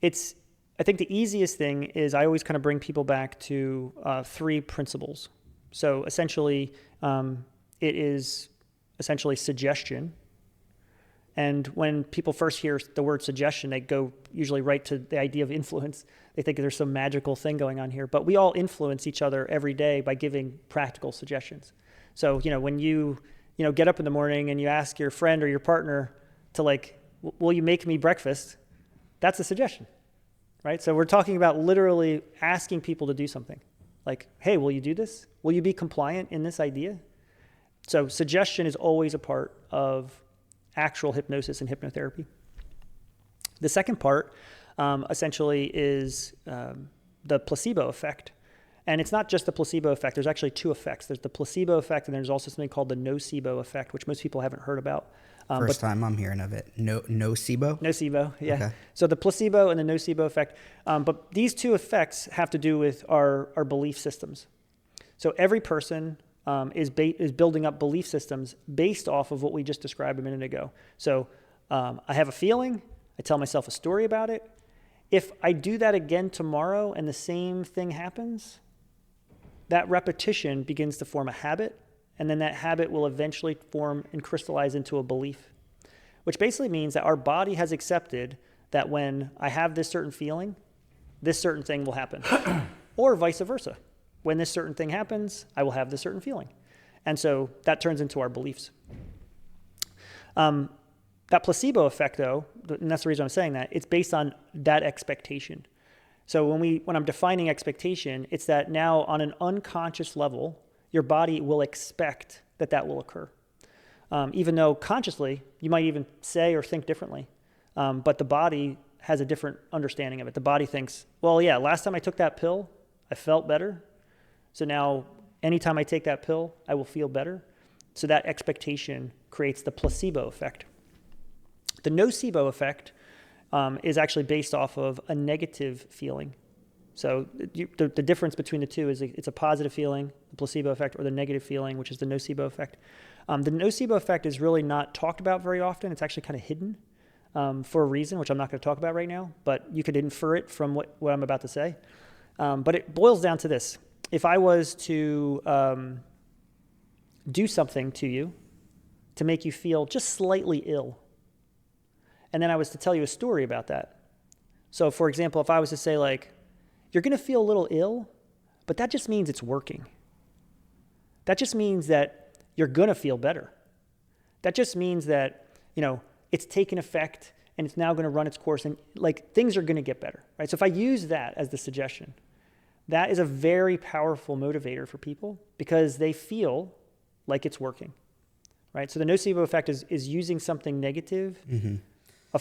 I think the easiest thing is I always kind of bring people back to 3 principles. So essentially, it is essentially suggestion. And when people first hear the word suggestion, they go usually right to the idea of influence. They think there's some magical thing going on here. But we all influence each other every day by giving practical suggestions. So, when you get up in the morning and you ask your friend or your partner to will you make me breakfast? That's a suggestion, right? So we're talking about literally asking people to do something. Like, hey, will you do this? Will you be compliant in this idea? So suggestion is always a part of actual hypnosis and hypnotherapy. The second part essentially is the placebo effect. And it's not just the placebo effect. There's actually 2 effects. There's the placebo effect, and there's also something called the nocebo effect, which most people haven't heard about. First time I'm hearing of it. Nocebo? Nocebo, yeah. Okay. So the placebo and the nocebo effect. But these 2 effects have to do with our belief systems. So every person is building up belief systems based off of what we just described a minute ago. So I have a feeling, I tell myself a story about it. If I do that again tomorrow and the same thing happens, that repetition begins to form a habit, and then that habit will eventually form and crystallize into a belief, which basically means that our body has accepted that when I have this certain feeling, this certain thing will happen, or vice versa. When this certain thing happens, I will have this certain feeling. And so that turns into our beliefs. That placebo effect, though, and that's the reason I'm saying that, it's based on that expectation. So when I'm defining expectation, it's that now on an unconscious level, your body will expect that will occur. Even though consciously, you might even say or think differently. But the body has a different understanding of it. The body thinks, well, yeah, last time I took that pill, I felt better. So now anytime I take that pill, I will feel better. So that expectation creates the placebo effect. The nocebo effect is actually based off of a negative feeling. So the difference between the 2 is it's a positive feeling, the placebo effect, or the negative feeling, which is the nocebo effect. The nocebo effect is really not talked about very often. It's actually kind of hidden for a reason, which I'm not going to talk about right now, but you could infer it from what I'm about to say. But it boils down to this. If I was to do something to you to make you feel just slightly ill, and then I was to tell you a story about that. So, for example, if I was to say, you're going to feel a little ill, but that just means it's working. That just means that you're going to feel better. That just means that, it's taken effect and it's now going to run its course and things are going to get better, right? So if I use that as the suggestion, that is a very powerful motivator for people because they feel like it's working, right? So the nocebo effect is using something negative,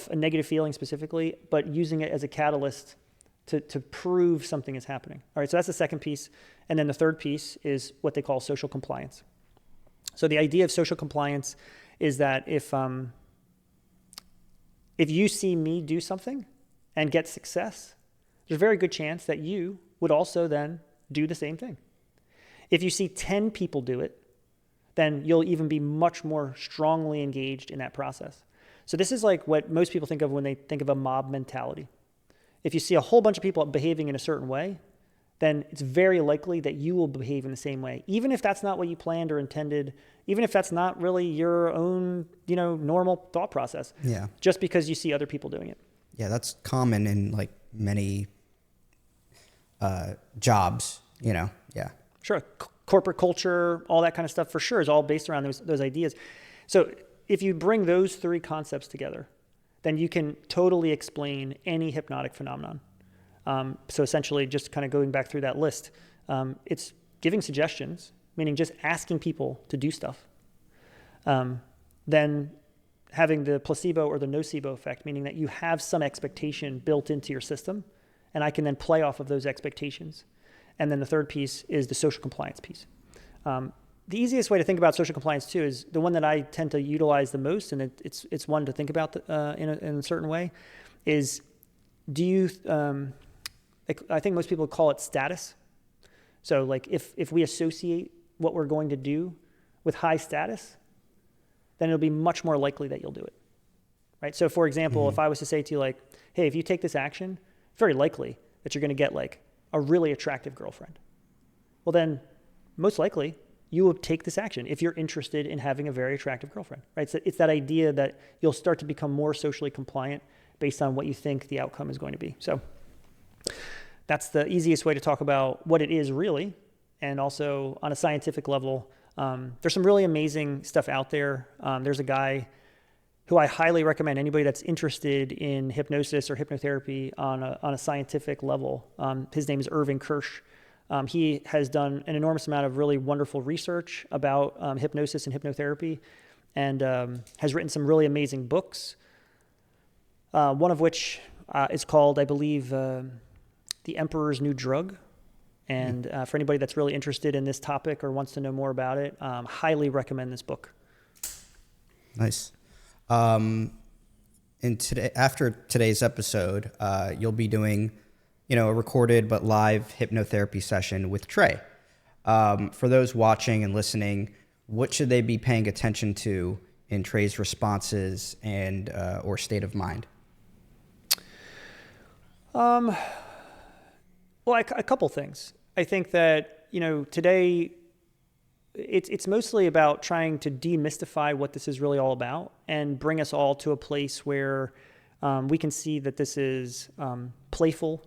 a negative feeling specifically, but using it as a catalyst to prove something is happening. All right, so that's the second piece. And then the third piece is what they call social compliance. So the idea of social compliance is that if you see me do something and get success, there's a very good chance that you would also then do the same thing. If you see 10 people do it, then you'll even be much more strongly engaged in that process. So this is like what most people think of when they think of a mob mentality. If you see a whole bunch of people behaving in a certain way, then it's very likely that you will behave in the same way, even if that's not what you planned or intended, even if that's not really your own, normal thought process. Yeah. Just because you see other people doing it. Yeah, that's common in many jobs, Yeah. Sure. corporate culture, all that kind of stuff for sure is all based around those ideas. So if you bring those three concepts together, then you can totally explain any hypnotic phenomenon. So essentially, just kind of going back through that list, it's giving suggestions, meaning just asking people to do stuff. Then having the placebo or the nocebo effect, meaning that you have some expectation built into your system, and I can then play off of those expectations. And then the third piece is the social compliance piece. The easiest way to think about social compliance too is the one that I tend to utilize the most, and it's one to think about in a certain way, is do you, I think most people call it status. So like if we associate what we're going to do with high status, then it'll be much more likely that you'll do it, right? So for example, if I was to say to you like, hey, if you take this action, it's very likely that you're going to get like a really attractive girlfriend. Well then, most likely, you will take this action if you're interested in having a very attractive girlfriend, right? So it's that idea that you'll start to become more socially compliant based on what you think the outcome is going to be. So that's the easiest way to talk about what it is really. And also on a scientific level, there's some really amazing stuff out there. There's a guy who I highly recommend anybody that's interested in hypnosis or hypnotherapy on a scientific level. His name is Irving Kirsch. He has done an enormous amount of really wonderful research about hypnosis and hypnotherapy, and has written some really amazing books. One of which is called, I believe, The Emperor's New Drug. And for anybody that's really interested in this topic or wants to know more about it, highly recommend this book. Nice. And after today's episode, you'll be doing, a recorded but live hypnotherapy session with Trey. For those watching and listening, what should they be paying attention to in Trey's responses and or state of mind? Well, a couple things. I think that, today it's mostly about trying to demystify what this is really all about and bring us all to a place where we can see that this is playful,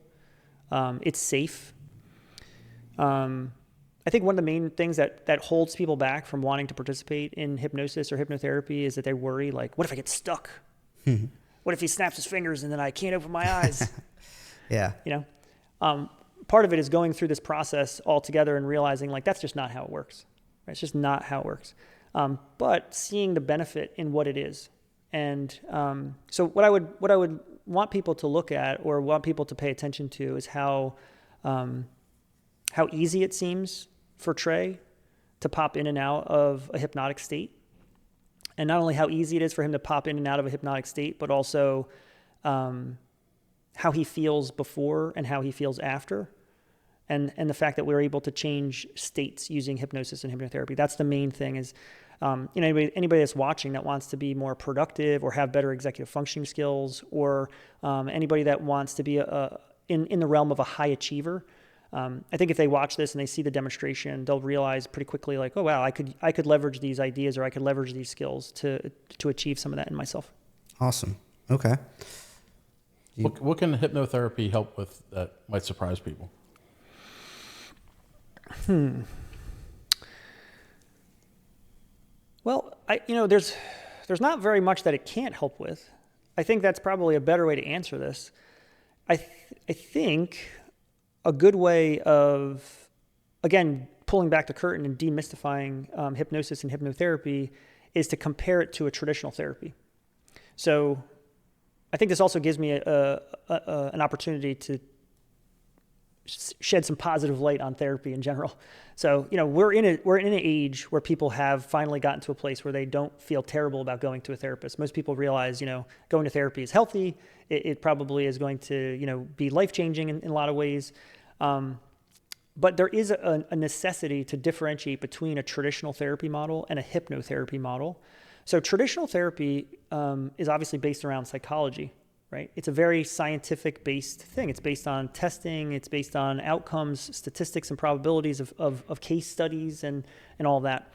it's safe. I think one of the main things that holds people back from wanting to participate in hypnosis or hypnotherapy is that they worry, like, what if I get stuck? What if he snaps his fingers and then I can't open my eyes? Yeah. Part of it is going through this process all together and realizing like that's just not how it works. Right? It's just not how it works. But seeing the benefit in what it is. And so what I would want people to look at or want people to pay attention to is how easy it seems for Trey to pop in and out of a hypnotic state. And not only how easy it is for him to pop in and out of a hypnotic state, but also how he feels before and how he feels after. And the fact that we're able to change states using hypnosis and hypnotherapy. That's the main thing is, anybody that's watching that wants to be more productive or have better executive functioning skills, or anybody that wants to be in the realm of a high achiever. I think if they watch this and they see the demonstration, they'll realize pretty quickly like, oh, wow, I could leverage these ideas or I could leverage these skills to achieve some of that in myself. Awesome. Okay. What can hypnotherapy help with that might surprise people? Well, there's not very much that it can't help with. I think that's probably a better way to answer this. I think a good way of, again, pulling back the curtain and demystifying hypnosis and hypnotherapy is to compare it to a traditional therapy. So I think this also gives me an opportunity to shed some positive light on therapy in general. So, we're in an age where people have finally gotten to a place where they don't feel terrible about going to a therapist. Most people realize, going to therapy is healthy. It probably is going to, be life-changing in a lot of ways. But there is a necessity to differentiate between a traditional therapy model and a hypnotherapy model. So traditional therapy is obviously based around psychology, right? It's a very scientific-based thing. It's based on testing. It's based on outcomes, statistics, and probabilities of case studies and all that.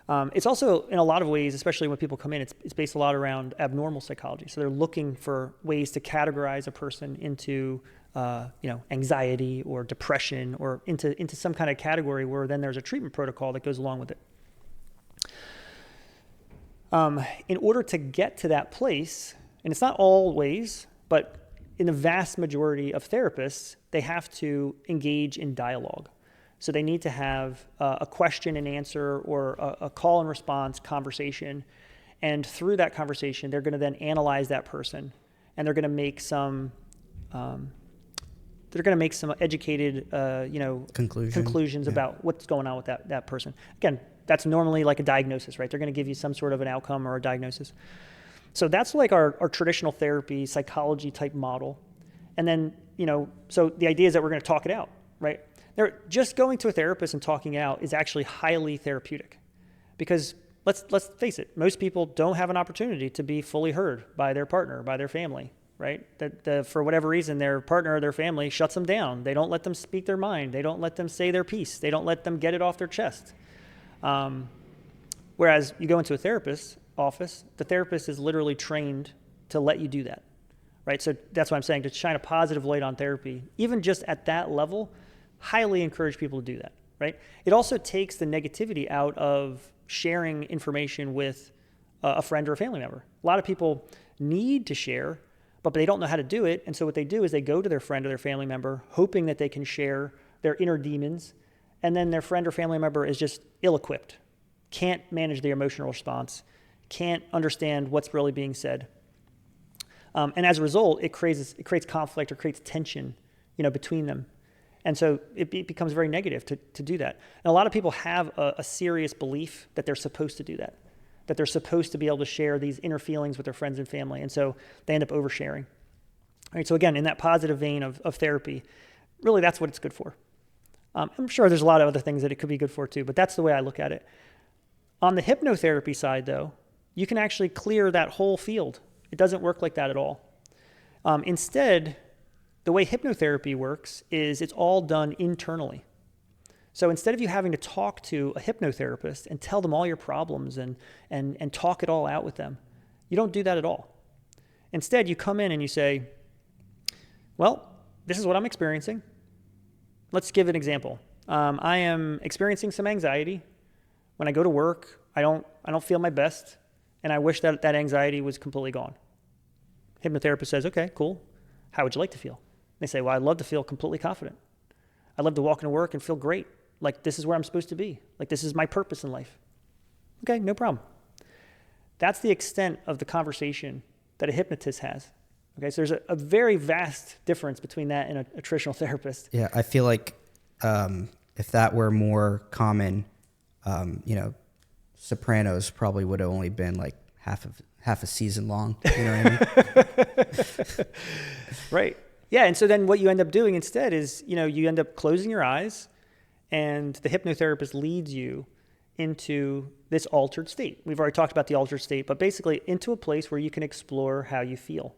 It's also, in a lot of ways, especially when people come in, it's based a lot around abnormal psychology. So they're looking for ways to categorize a person into anxiety or depression or into some kind of category where then there's a treatment protocol that goes along with it. In order to get to that place, and it's not always, but in the vast majority of therapists, they have to engage in dialogue. So they need to have a question and answer or a call and response conversation. And through that conversation, they're going to then analyze that person, and they're going to make some educated, conclusions about what's going on with that person. Again, that's normally like a diagnosis, right? They're going to give you some sort of an outcome or a diagnosis. So that's like our traditional therapy, psychology type model. And then, so the idea is that we're going to talk it out, right? Just going to a therapist and talking it out is actually highly therapeutic, because let's face it, most people don't have an opportunity to be fully heard by their partner, by their family, right? That for whatever reason, their partner or their family shuts them down. They don't let them speak their mind. They don't let them say their piece. They don't let them get it off their chest. Whereas you go into a therapist's office, the therapist is literally trained to let you do that, right? So that's what I'm saying, to shine a positive light on therapy, even just at that level, highly encourage people to do that, right? It also takes the negativity out of sharing information with a friend or a family member. A lot of people need to share, but they don't know how to do it. And so what they do is they go to their friend or their family member hoping that they can share their inner demons. And then their friend or family member is just ill-equipped, can't manage the emotional response, can't understand what's really being said. And as a result, it creates conflict or creates tension, between them. And so it becomes very negative to do that. And a lot of people have a serious belief that they're supposed to do that they're supposed to be able to share these inner feelings with their friends and family. And so they end up oversharing. All right, so again, in that positive vein of therapy, really that's what it's good for. I'm sure there's a lot of other things that it could be good for too, but that's the way I look at it. On the hypnotherapy side, though, you can actually clear that whole field. It doesn't work like that at all. Instead, the way hypnotherapy works is it's all done internally. So instead of you having to talk to a hypnotherapist and tell them all your problems and talk it all out with them, you don't do that at all. Instead, you come in and you say, well, this is what I'm experiencing. Let's give an example. I am experiencing some anxiety. When I go to work, I don't feel my best, and I wish that anxiety was completely gone. Hypnotherapist says, okay, cool. How would you like to feel? They say, well, I'd love to feel completely confident. I'd love to walk into work and feel great. Like this is where I'm supposed to be. Like this is my purpose in life. Okay, no problem. That's the extent of the conversation that a hypnotist has. Okay, so there's a very vast difference between that and a traditional therapist. Yeah, I feel like if that were more common, Sopranos probably would have only been like half a season long. You know what I mean? Right. Yeah, and so then what you end up doing instead is, you end up closing your eyes, and the hypnotherapist leads you into this altered state. We've already talked about the altered state, but basically into a place where you can explore how you feel.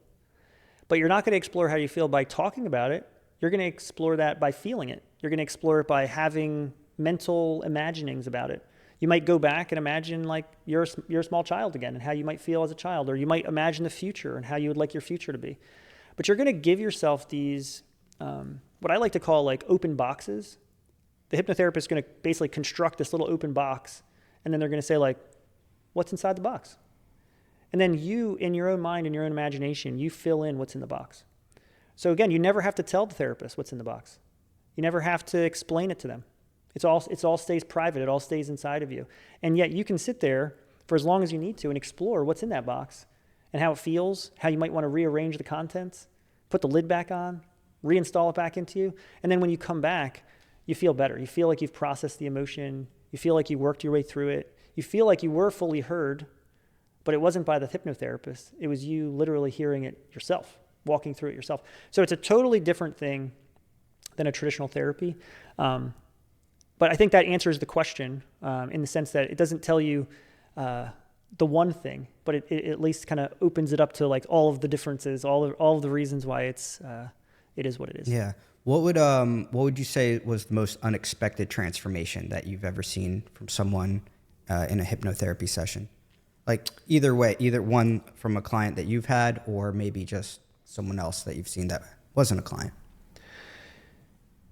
But you're not going to explore how you feel by talking about it. You're going to explore that by feeling it. You're going to explore it by having mental imaginings about it. You might go back and imagine like you're a small child again and how you might feel as a child, or you might imagine the future and how you would like your future to be. But you're going to give yourself these, what I like to call like open boxes. The hypnotherapist is going to basically construct this little open box, and then they're going to say like, what's inside the box? And then you, in your own mind, in your own imagination, you fill in what's in the box. So again, you never have to tell the therapist what's in the box. You never have to explain it to them. It all stays private. It all stays inside of you. And yet you can sit there for as long as you need to and explore what's in that box and how it feels, how you might want to rearrange the contents, put the lid back on, reinstall it back into you. And then when you come back, you feel better. You feel like you've processed the emotion. You feel like you worked your way through it. You feel like you were fully heard, but it wasn't by the hypnotherapist. It was you literally hearing it yourself, walking through it yourself. So it's a totally different thing than a traditional therapy. But I think that answers the question in the sense that it doesn't tell you the one thing, but it at least kind of opens it up to like all of the differences, all of the reasons why it is what it is. Yeah. What would you say was the most unexpected transformation that you've ever seen from someone in a hypnotherapy session? Like either way, either one from a client that you've had, or maybe just someone else that you've seen that wasn't a client.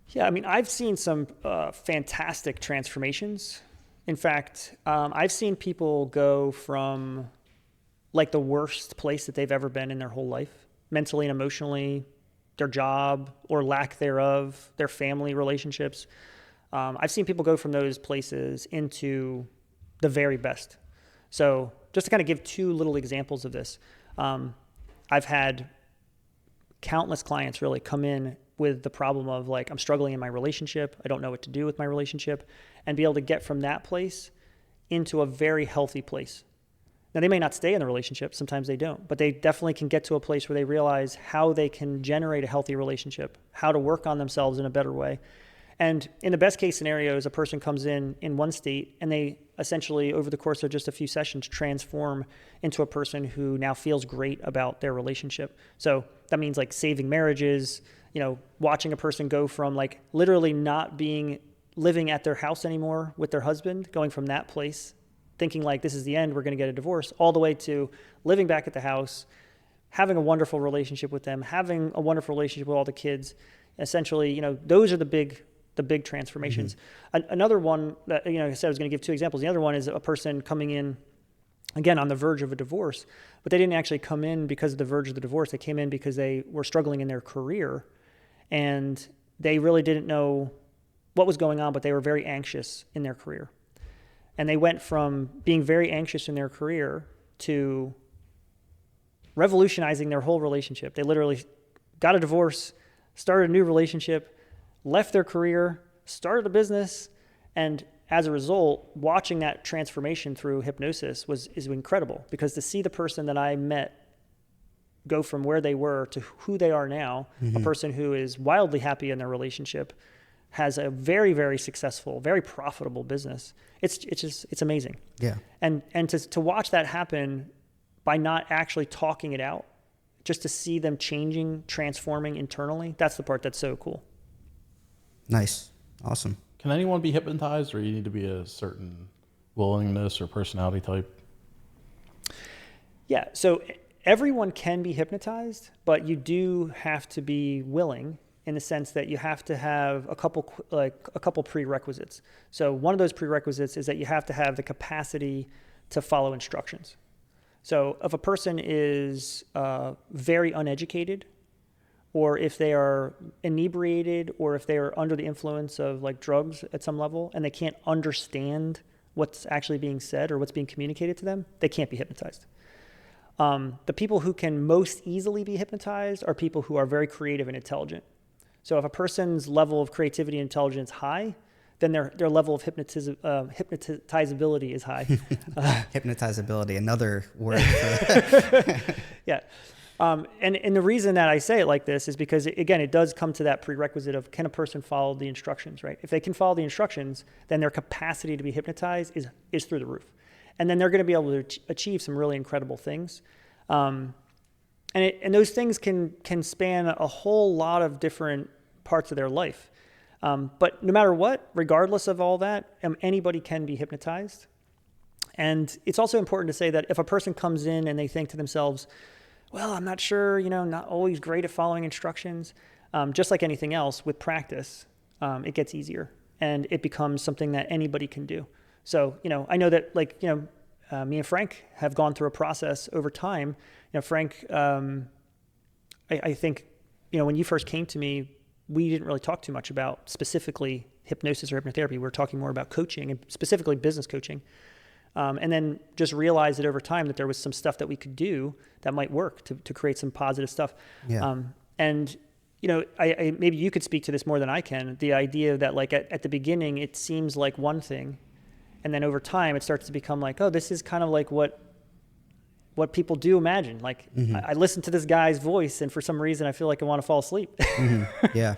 Yeah, I mean, I've seen some fantastic transformations. In fact, I've seen people go from like the worst place that they've ever been in their whole life, mentally and emotionally, their job or lack thereof, their family relationships. I've seen people go from those places into the very best. So just to kind of give two little examples of this, I've had countless clients really come in with the problem of like, I'm struggling in my relationship. I don't know what to do with my relationship, and be able to get from that place into a very healthy place. Now, they may not stay in the relationship. Sometimes they don't, but they definitely can get to a place where they realize how they can generate a healthy relationship, how to work on themselves in a better way. And in the best case scenarios, a person comes in one state and they essentially, over the course of just a few sessions, transform into a person who now feels great about their relationship. So that means like saving marriages, watching a person go from like literally not living at their house anymore with their husband, going from that place, thinking like this is the end, we're going to get a divorce, all the way to living back at the house, having a wonderful relationship with them, having a wonderful relationship with all the kids. Essentially, those are the big transformations. Mm-hmm. Another one that, I said I was going to give two examples. The other one is a person coming in, again, on the verge of a divorce, but they didn't actually come in because of the verge of the divorce. They came in because they were struggling in their career, and they really didn't know what was going on, but they were very anxious in their career. And they went from being very anxious in their career to revolutionizing their whole relationship. They literally got a divorce, started a new relationship, left their career, started a business, and as a result, watching that transformation through hypnosis is incredible, because to see the person that I met go from where they were to who they are now, a person who is wildly happy in their relationship, has a very, very successful, very profitable business. It's amazing. Yeah. And to watch that happen by not actually talking it out, just to see them changing, transforming internally, that's the part that's so cool. Nice. Awesome. Can anyone be hypnotized, or you need to be a certain willingness or personality type? Yeah. So everyone can be hypnotized, but you do have to be willing, in the sense that you have to have a couple prerequisites. So one of those prerequisites is that you have to have the capacity to follow instructions. So if a person is very uneducated, or if they are inebriated, or if they are under the influence of like drugs at some level, and they can't understand what's actually being said or what's being communicated to them, they can't be hypnotized. The people who can most easily be hypnotized are people who are very creative and intelligent. So if a person's level of creativity and intelligence is high, then their level of hypnotizability is high. Hypnotizability, another word. Yeah. And the reason that I say it like this is because, again, it does come to that prerequisite of, can a person follow the instructions, right? If they can follow the instructions, then their capacity to be hypnotized is through the roof. And then they're going to be able to achieve some really incredible things. And those things can span a whole lot of different parts of their life. But no matter what, regardless of all that, anybody can be hypnotized. And it's also important to say that if a person comes in and they think to themselves, well, I'm not sure, not always great at following instructions, just like anything else, with practice, it gets easier and it becomes something that anybody can do. So, I know that me and Frank have gone through a process over time. Frank, I think, when you first came to me, we didn't really talk too much about specifically hypnosis or hypnotherapy. We were talking more about coaching, and specifically business coaching. And then just realized that over time that there was some stuff that we could do that might work to create some positive stuff. Yeah. I maybe you could speak to this more than I can. The idea that like at the beginning, it seems like one thing, and then over time it starts to become like, oh, this is kind of like what people do imagine. Like I listen to this guy's voice, and for some reason I feel like I want to fall asleep. Yeah.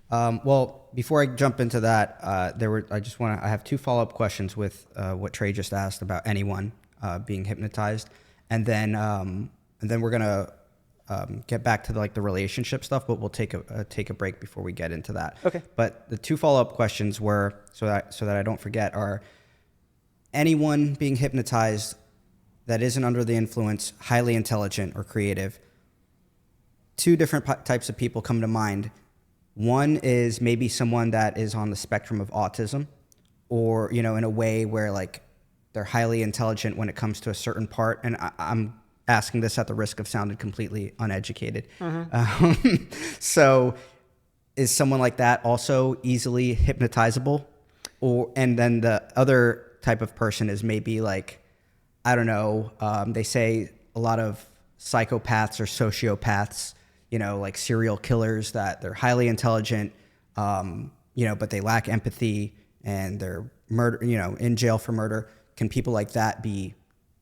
Well, before I jump into that, I have two follow-up questions with what Trey just asked about anyone being hypnotized, and then we're gonna get back to the relationship stuff, but we'll take a break before we get into that. Okay. But the two follow-up questions were, so that I don't forget, are anyone being hypnotized that isn't under the influence, highly intelligent or creative. Two different types of people come to mind. One is maybe someone that is on the spectrum of autism, or, you know, in a way where like they're highly intelligent when it comes to a certain part. And I'm asking this at the risk of sounding completely uneducated. So is someone like that also easily hypnotizable? And then the other type of person is maybe like, I don't know, they say a lot of psychopaths or sociopaths, you know, like serial killers, that they're highly intelligent, you know, but they lack empathy and they're in jail for murder. Can people like that be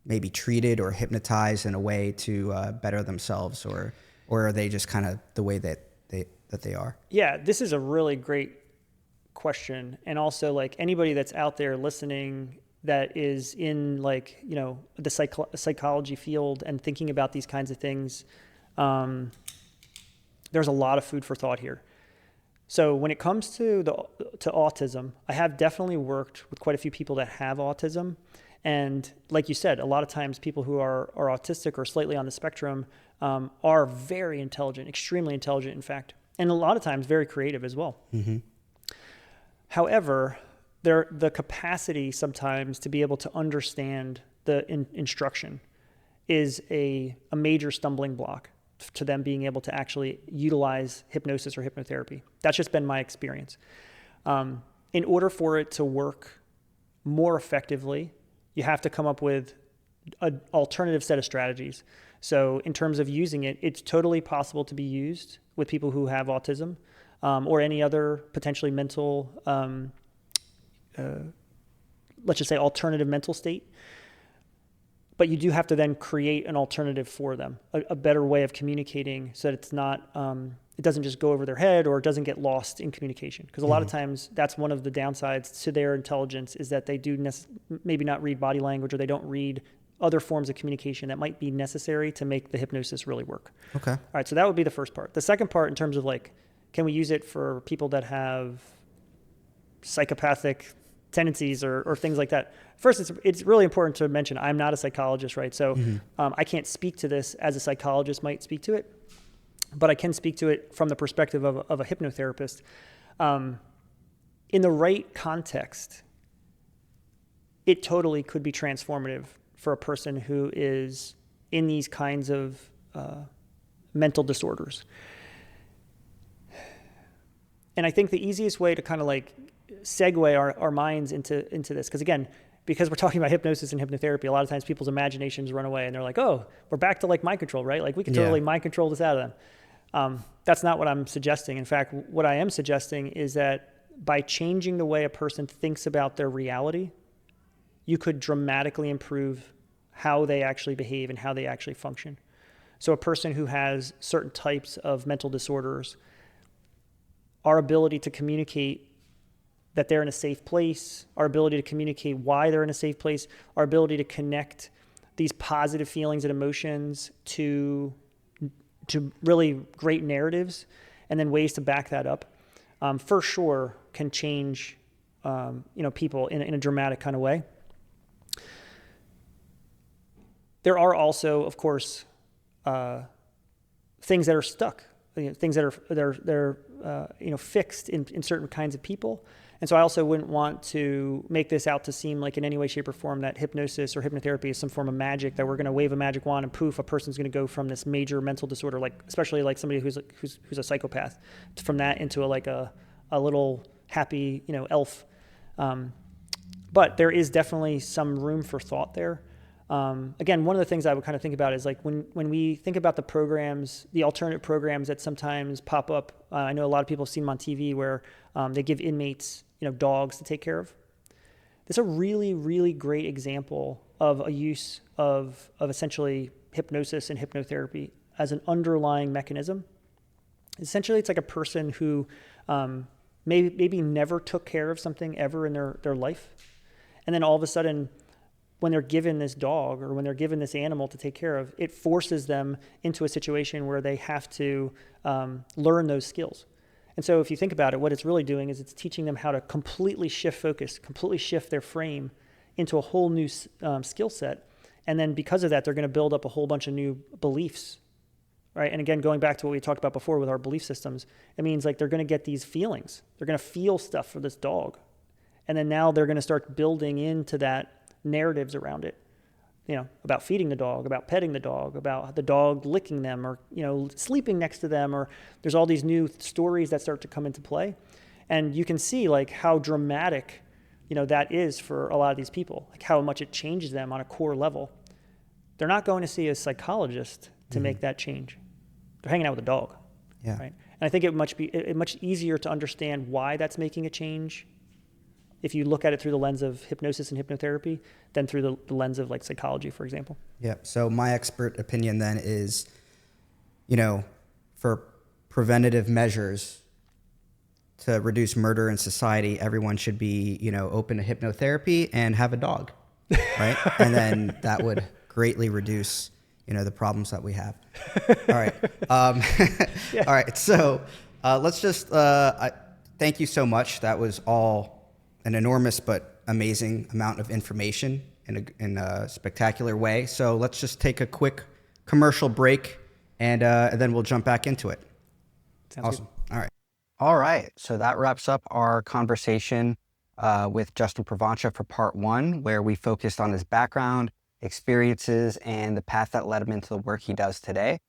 maybe treated or hypnotized in a way to better themselves, or are they just kind of the way that they are? Yeah, this is a really great question. And also, like, anybody that's out there listening that is in, like, you know, the psychology field and thinking about these kinds of things, there's a lot of food for thought here. So when it comes to autism, I have definitely worked with quite a few people that have autism. And like you said, a lot of times people who are autistic or slightly on the spectrum are very intelligent, extremely intelligent, in fact, and a lot of times very creative as well. Mm-hmm. However, the capacity sometimes to be able to understand the instruction is a major stumbling block to them being able to actually utilize hypnosis or hypnotherapy. That's just been my experience. In order for it to work more effectively, you have to come up with an alternative set of strategies. So in terms of using it, it's totally possible to be used with people who have autism or any other potentially mental, let's just say alternative mental state. But you do have to then create an alternative for them, a better way of communicating, so that it's not, it doesn't just go over their head or it doesn't get lost in communication. Because a lot of times that's one of the downsides to their intelligence, is that they do maybe not read body language, or they don't read other forms of communication that might be necessary to make the hypnosis really work. Okay. All right, so that would be the first part. The second part, in terms of like, can we use it for people that have psychopathic tendencies or things like that? First, it's really important to mention, I'm not a psychologist, right? So I can't speak to this as a psychologist might speak to it, but I can speak to it from the perspective of a hypnotherapist. In the right context, it totally could be transformative for a person who is in these kinds of mental disorders. And I think the easiest way to kind of like segue our minds into this, because again, because we're talking about hypnosis and hypnotherapy, a lot of times people's imaginations run away and they're like, oh, we're back to like mind control, right? Like we can totally mind control this out of them. That's not what I'm suggesting. In fact, what I am suggesting is that by changing the way a person thinks about their reality, you could dramatically improve how they actually behave and how they actually function. So a person who has certain types of mental disorders, our ability to communicate that they're in a safe place, our ability to communicate why they're in a safe place, our ability to connect these positive feelings and emotions to really great narratives, and then ways to back that up, for sure can change people in a dramatic kind of way. There are also, of course, things that are stuck, things that are fixed in certain kinds of people. And so I also wouldn't want to make this out to seem like in any way, shape, or form that hypnosis or hypnotherapy is some form of magic, that we're going to wave a magic wand and poof, a person's going to go from this major mental disorder, like especially like somebody who's a psychopath, from that into a little happy elf. But there is definitely some room for thought there. Again, one of the things I would kind of think about is like when we think about the programs, the alternative programs that sometimes pop up. I know a lot of people have seen them on TV where they give inmates dogs to take care of. That's a really, really great example of a use of essentially hypnosis and hypnotherapy as an underlying mechanism. Essentially, it's like a person who maybe never took care of something ever in their life. And then all of a sudden, when they're given this dog or when they're given this animal to take care of, it forces them into a situation where they have to learn those skills. And so if you think about it, what it's really doing is it's teaching them how to completely shift focus, completely shift their frame into a whole new skill set. And then because of that, they're going to build up a whole bunch of new beliefs right? And again, going back to what we talked about before with our belief systems, it means like they're going to get these feelings. They're going to feel stuff for this dog. And then now they're going to start building into that narratives around it, you know, about feeding the dog, about petting the dog, about the dog licking them or, you know, sleeping next to them, or there's all these new stories that start to come into play. And you can see like how dramatic, you know, that is for a lot of these people, like how much it changes them on a core level. They're not going to see a psychologist to make that change. They're hanging out with a dog, Yeah. right? And I think it much easier to understand why that's making a change if you look at it through the lens of hypnosis and hypnotherapy than through the lens of like psychology, for example. Yeah. So my expert opinion then is, you know, for preventative measures to reduce murder in society, everyone should be, you know, open to hypnotherapy and have a dog, right? And then that would greatly reduce, you know, the problems that we have. All right. Yeah. All right. So let's just, thank you so much. That was all an enormous but amazing amount of information in a spectacular way. So let's just take a quick commercial break and then we'll jump back into it. Sounds Awesome. All right. All right. So that wraps up our conversation with Justin Provoncha for part 1, where we focused on his background, experiences, and the path that led him into the work he does today.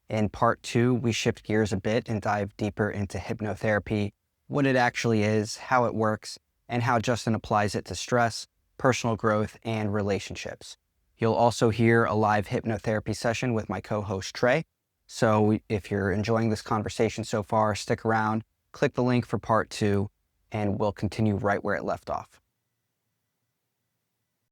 In part 2, we shift gears a bit and dive deeper into hypnotherapy, what it actually is, how it works, and how Justin applies it to stress, personal growth, and relationships. You'll also hear a live hypnotherapy session with my co-host Trey. So if you're enjoying this conversation so far, stick around, click the link for part 2, and we'll continue right where it left off.